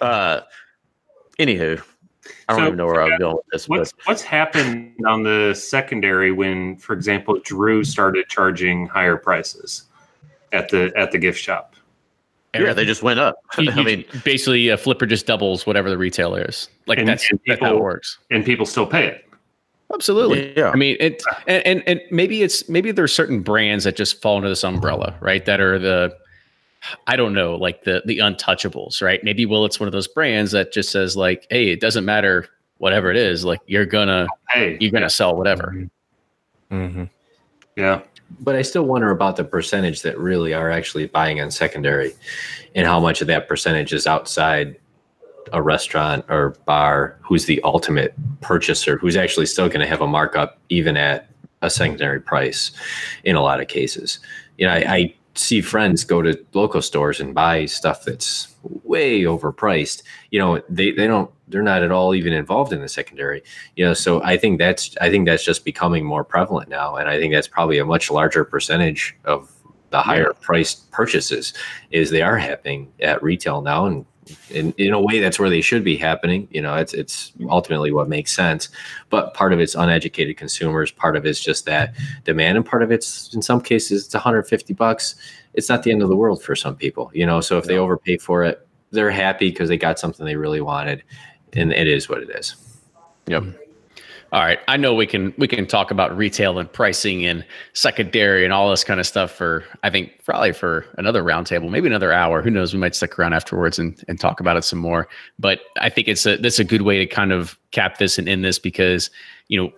anywho, I don't even know where I was going with this. What's happened on the secondary when, for example, Drew started charging higher prices at the gift shop? Yeah, they just went up. Basically, a flipper just doubles whatever the retailer is. Like that's how it works. And people still pay it. Absolutely. Yeah. And maybe there's certain brands that just fall under this umbrella, right? That are I don't know, like the untouchables, right? Maybe it's one of those brands that just says like, hey, it doesn't matter whatever it is, like you're gonna sell whatever. Mm-hmm. Yeah. But I still wonder about the percentage that really are actually buying on secondary, and how much of that percentage is outside a restaurant or bar, who's the ultimate purchaser, who's actually still going to have a markup even at a secondary price in a lot of cases. I see friends go to local stores and buy stuff that's way overpriced. They're not at all even involved in the secondary. So I think that's just becoming more prevalent now, and I think that's probably a much larger percentage of the higher priced purchases is they are happening at retail now, and in a way that's where they should be happening. It's ultimately what makes sense, but part of it's uneducated consumers, part of it's just that demand, and part of it's in some cases it's $150. It's not the end of the world for some people, so if they overpay for it, they're happy because they got something they really wanted, and it is what it is. Yep. All right. I know we can talk about retail and pricing and secondary and all this kind of stuff probably for another roundtable, maybe another hour. Who knows? We might stick around afterwards and talk about it some more. But I think that's a good way to kind of cap this and end this, because,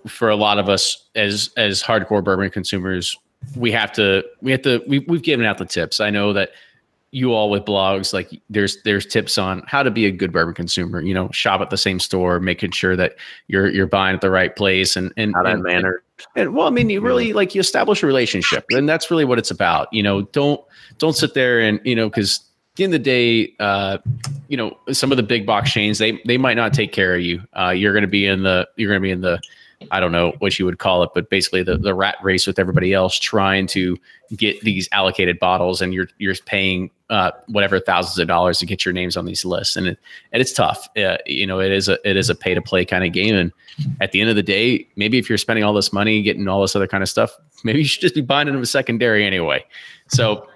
for a lot of us as hardcore bourbon consumers, we've given out the tips. I know that you all with blogs, like there's tips on how to be a good bourbon consumer, shop at the same store, making sure that you're buying at the right place and how that matters. And you really like you establish a relationship, and that's really what it's about. Don't sit there and, because the end of the day, some of the big box chains, they might not take care of you. You're going to be in the, I don't know what you would call it, but basically the rat race with everybody else trying to get these allocated bottles, and you're paying whatever thousands of dollars to get your names on these lists, and it's tough. It is a pay to play kind of game, and at the end of the day, maybe if you're spending all this money getting all this other kind of stuff, maybe you should just be buying them a secondary anyway. So,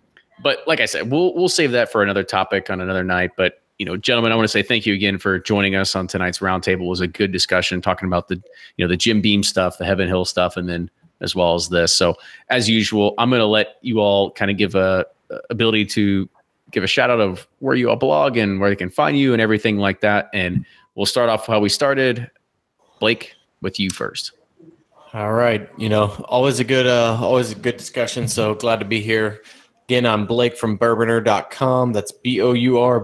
but like I said, we'll save that for another topic on another night. But gentlemen, I want to say thank you again for joining us on tonight's roundtable. It was a good discussion talking about the Jim Beam stuff, the Heaven Hill stuff, and then as well as this. So as usual, I'm going to let you all kind of give a ability to give a shout out of where you all blog and where they can find you and everything like that. And we'll start off how we started. Blake, with you first. All right. Always a good discussion. So glad to be here. Again, I'm Blake from bourboner.com. That's BOURBONR.com,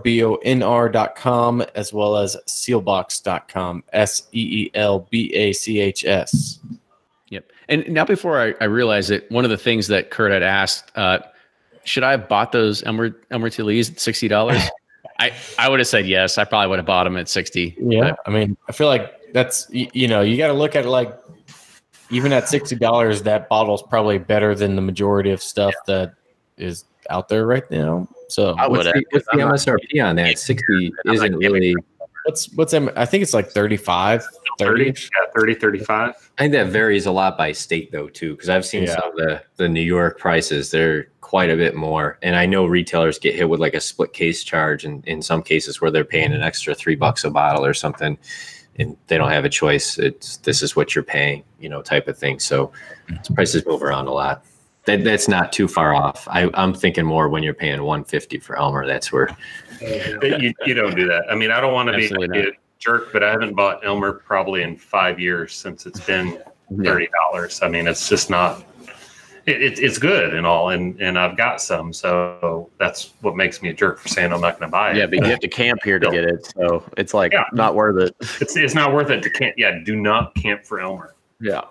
as well as sealbox.com, SEELBACHS. Yep. And now before I realize it, one of the things that Kurt had asked, should I have bought those Elmer Tilly's at $60? I would have said yes. I probably would have bought them at $60. Yeah. I mean, I feel like that's, you got to look at it like, even at $60, that bottle's probably better than the majority of stuff that is out there right now. So what's the MSRP on that? 60 isn't really. What's I think it's like 35, 30. Yeah, 30, 35. I think that varies a lot by state though too, because I've seen some of the New York prices. They're quite a bit more, and I know retailers get hit with like a split case charge, and in some cases where they're paying an extra $3 a bottle or something, and they don't have a choice. This is what you're paying, type of thing. So prices move around a lot. That's not too far off. I'm thinking more when you're paying $150 for Elmer. That's where you don't do that. I mean, I don't want to be a jerk, but I haven't bought Elmer probably in 5 years since it's been $30. I mean, it's just not. It's good and all, and I've got some, so that's what makes me a jerk for saying I'm not going to buy it. Yeah, but you have to camp here to get it, so it's like not worth it. It's not worth it to camp. Yeah, do not camp for Elmer. Yeah.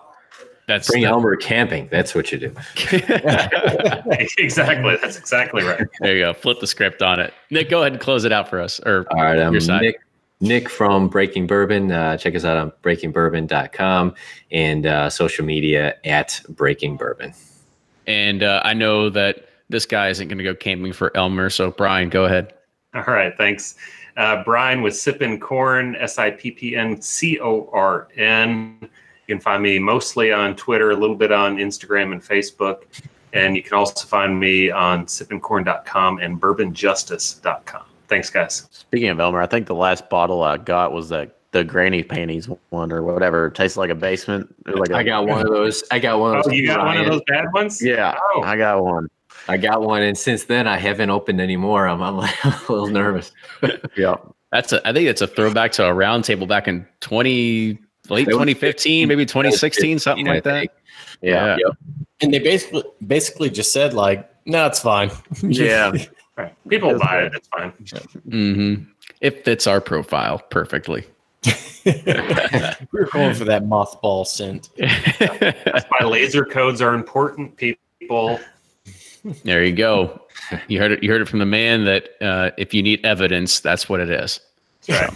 Bring Elmer camping. That's what you do. Exactly. That's exactly right. There you go. Flip the script on it. Nick, go ahead and close it out for us. All right. I'm Nick from Breaking Bourbon. Check us out on breakingbourbon.com and social media at Breaking Bourbon. And I know that this guy isn't going to go camping for Elmer. So Brian, go ahead. All right. Thanks. Brian with Sippin' Corn, SIPPNCORN. You can find me mostly on Twitter, a little bit on Instagram and Facebook. And you can also find me on sippincorn.com and bourbonjustice.com. Thanks, guys. Speaking of Elmer, I think the last bottle I got was the granny panties one or whatever. It tastes like a basement. I got one of those. Oh, you got one of those bad ones? Yeah, I got one. And since then I haven't opened anymore. I'm a little nervous. Yeah, I think it's a throwback to a round table back in late 2015, maybe 2016, something like that. Yeah. Yep. And they basically just said like, no, it's fine. Yeah. Right. People buy it. It's fine. Mm-hmm. It fits our profile perfectly. We're going for that mothball scent. That's why laser codes are important, people. There you go. You heard it from the man that if you need evidence, that's what it is. Right.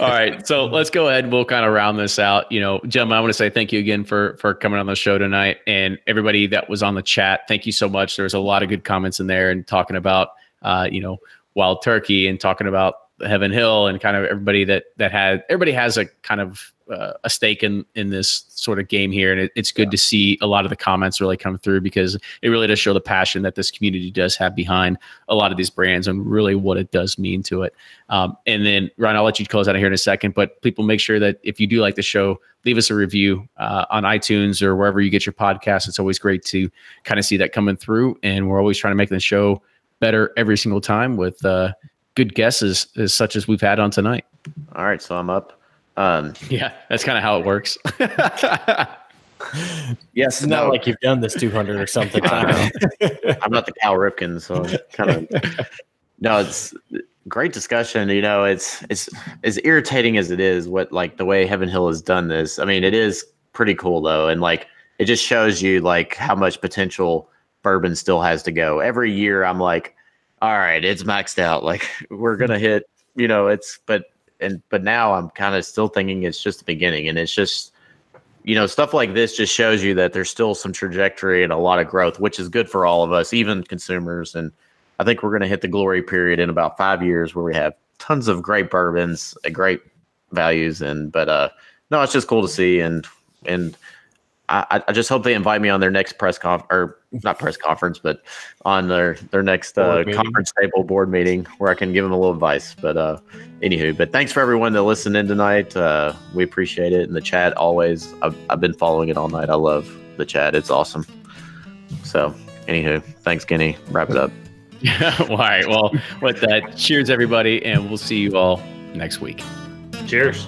All right, so let's go ahead and we'll kind of round this out. Gentlemen, I want to say thank you again for coming on the show tonight, and everybody that was on the chat. Thank you so much. There was a lot of good comments in there, and talking about Wild Turkey, and talking about Heaven Hill, and kind of everybody everybody has a kind of a stake in this sort of game here, and it's good to see a lot of the comments really come through, because it really does show the passion that this community does have behind a lot of these brands and really what it does mean to it. And then Ryan, I'll let you close out of here in a second, but people, make sure that if you do like the show, leave us a review on iTunes or wherever you get your podcasts. It's always great to kind of see that coming through, and we're always trying to make the show better every single time with good guesses as such as we've had on tonight. All right, so I'm up. Yeah, that's kind of how it works. Yes, it's not like you've done this 200 or something. I'm not the Cal Ripken, so kind of. No, it's great discussion. It's as irritating as it is what the way Heaven Hill has done this. I mean, it is pretty cool though, and it just shows you how much potential bourbon still has to go. Every year, I'm like, all right, it's maxed out. Like we're gonna hit, but now I'm kind of still thinking it's just the beginning, and it's just, stuff like this just shows you that there's still some trajectory and a lot of growth, which is good for all of us, even consumers. And I think we're gonna hit the glory period in about 5 years where we have tons of great bourbons at great values. But no, it's just cool to see, and I just hope they invite me on their next not press conference, but on their next conference table board meeting where I can give them a little advice. But anywho, but thanks for everyone that listened in tonight. We appreciate it. And the chat always, I've been following it all night. I love the chat. It's awesome. So anywho, thanks, Kenny. Wrap it up. All right. Well, with that, cheers, everybody. And we'll see you all next week. Cheers.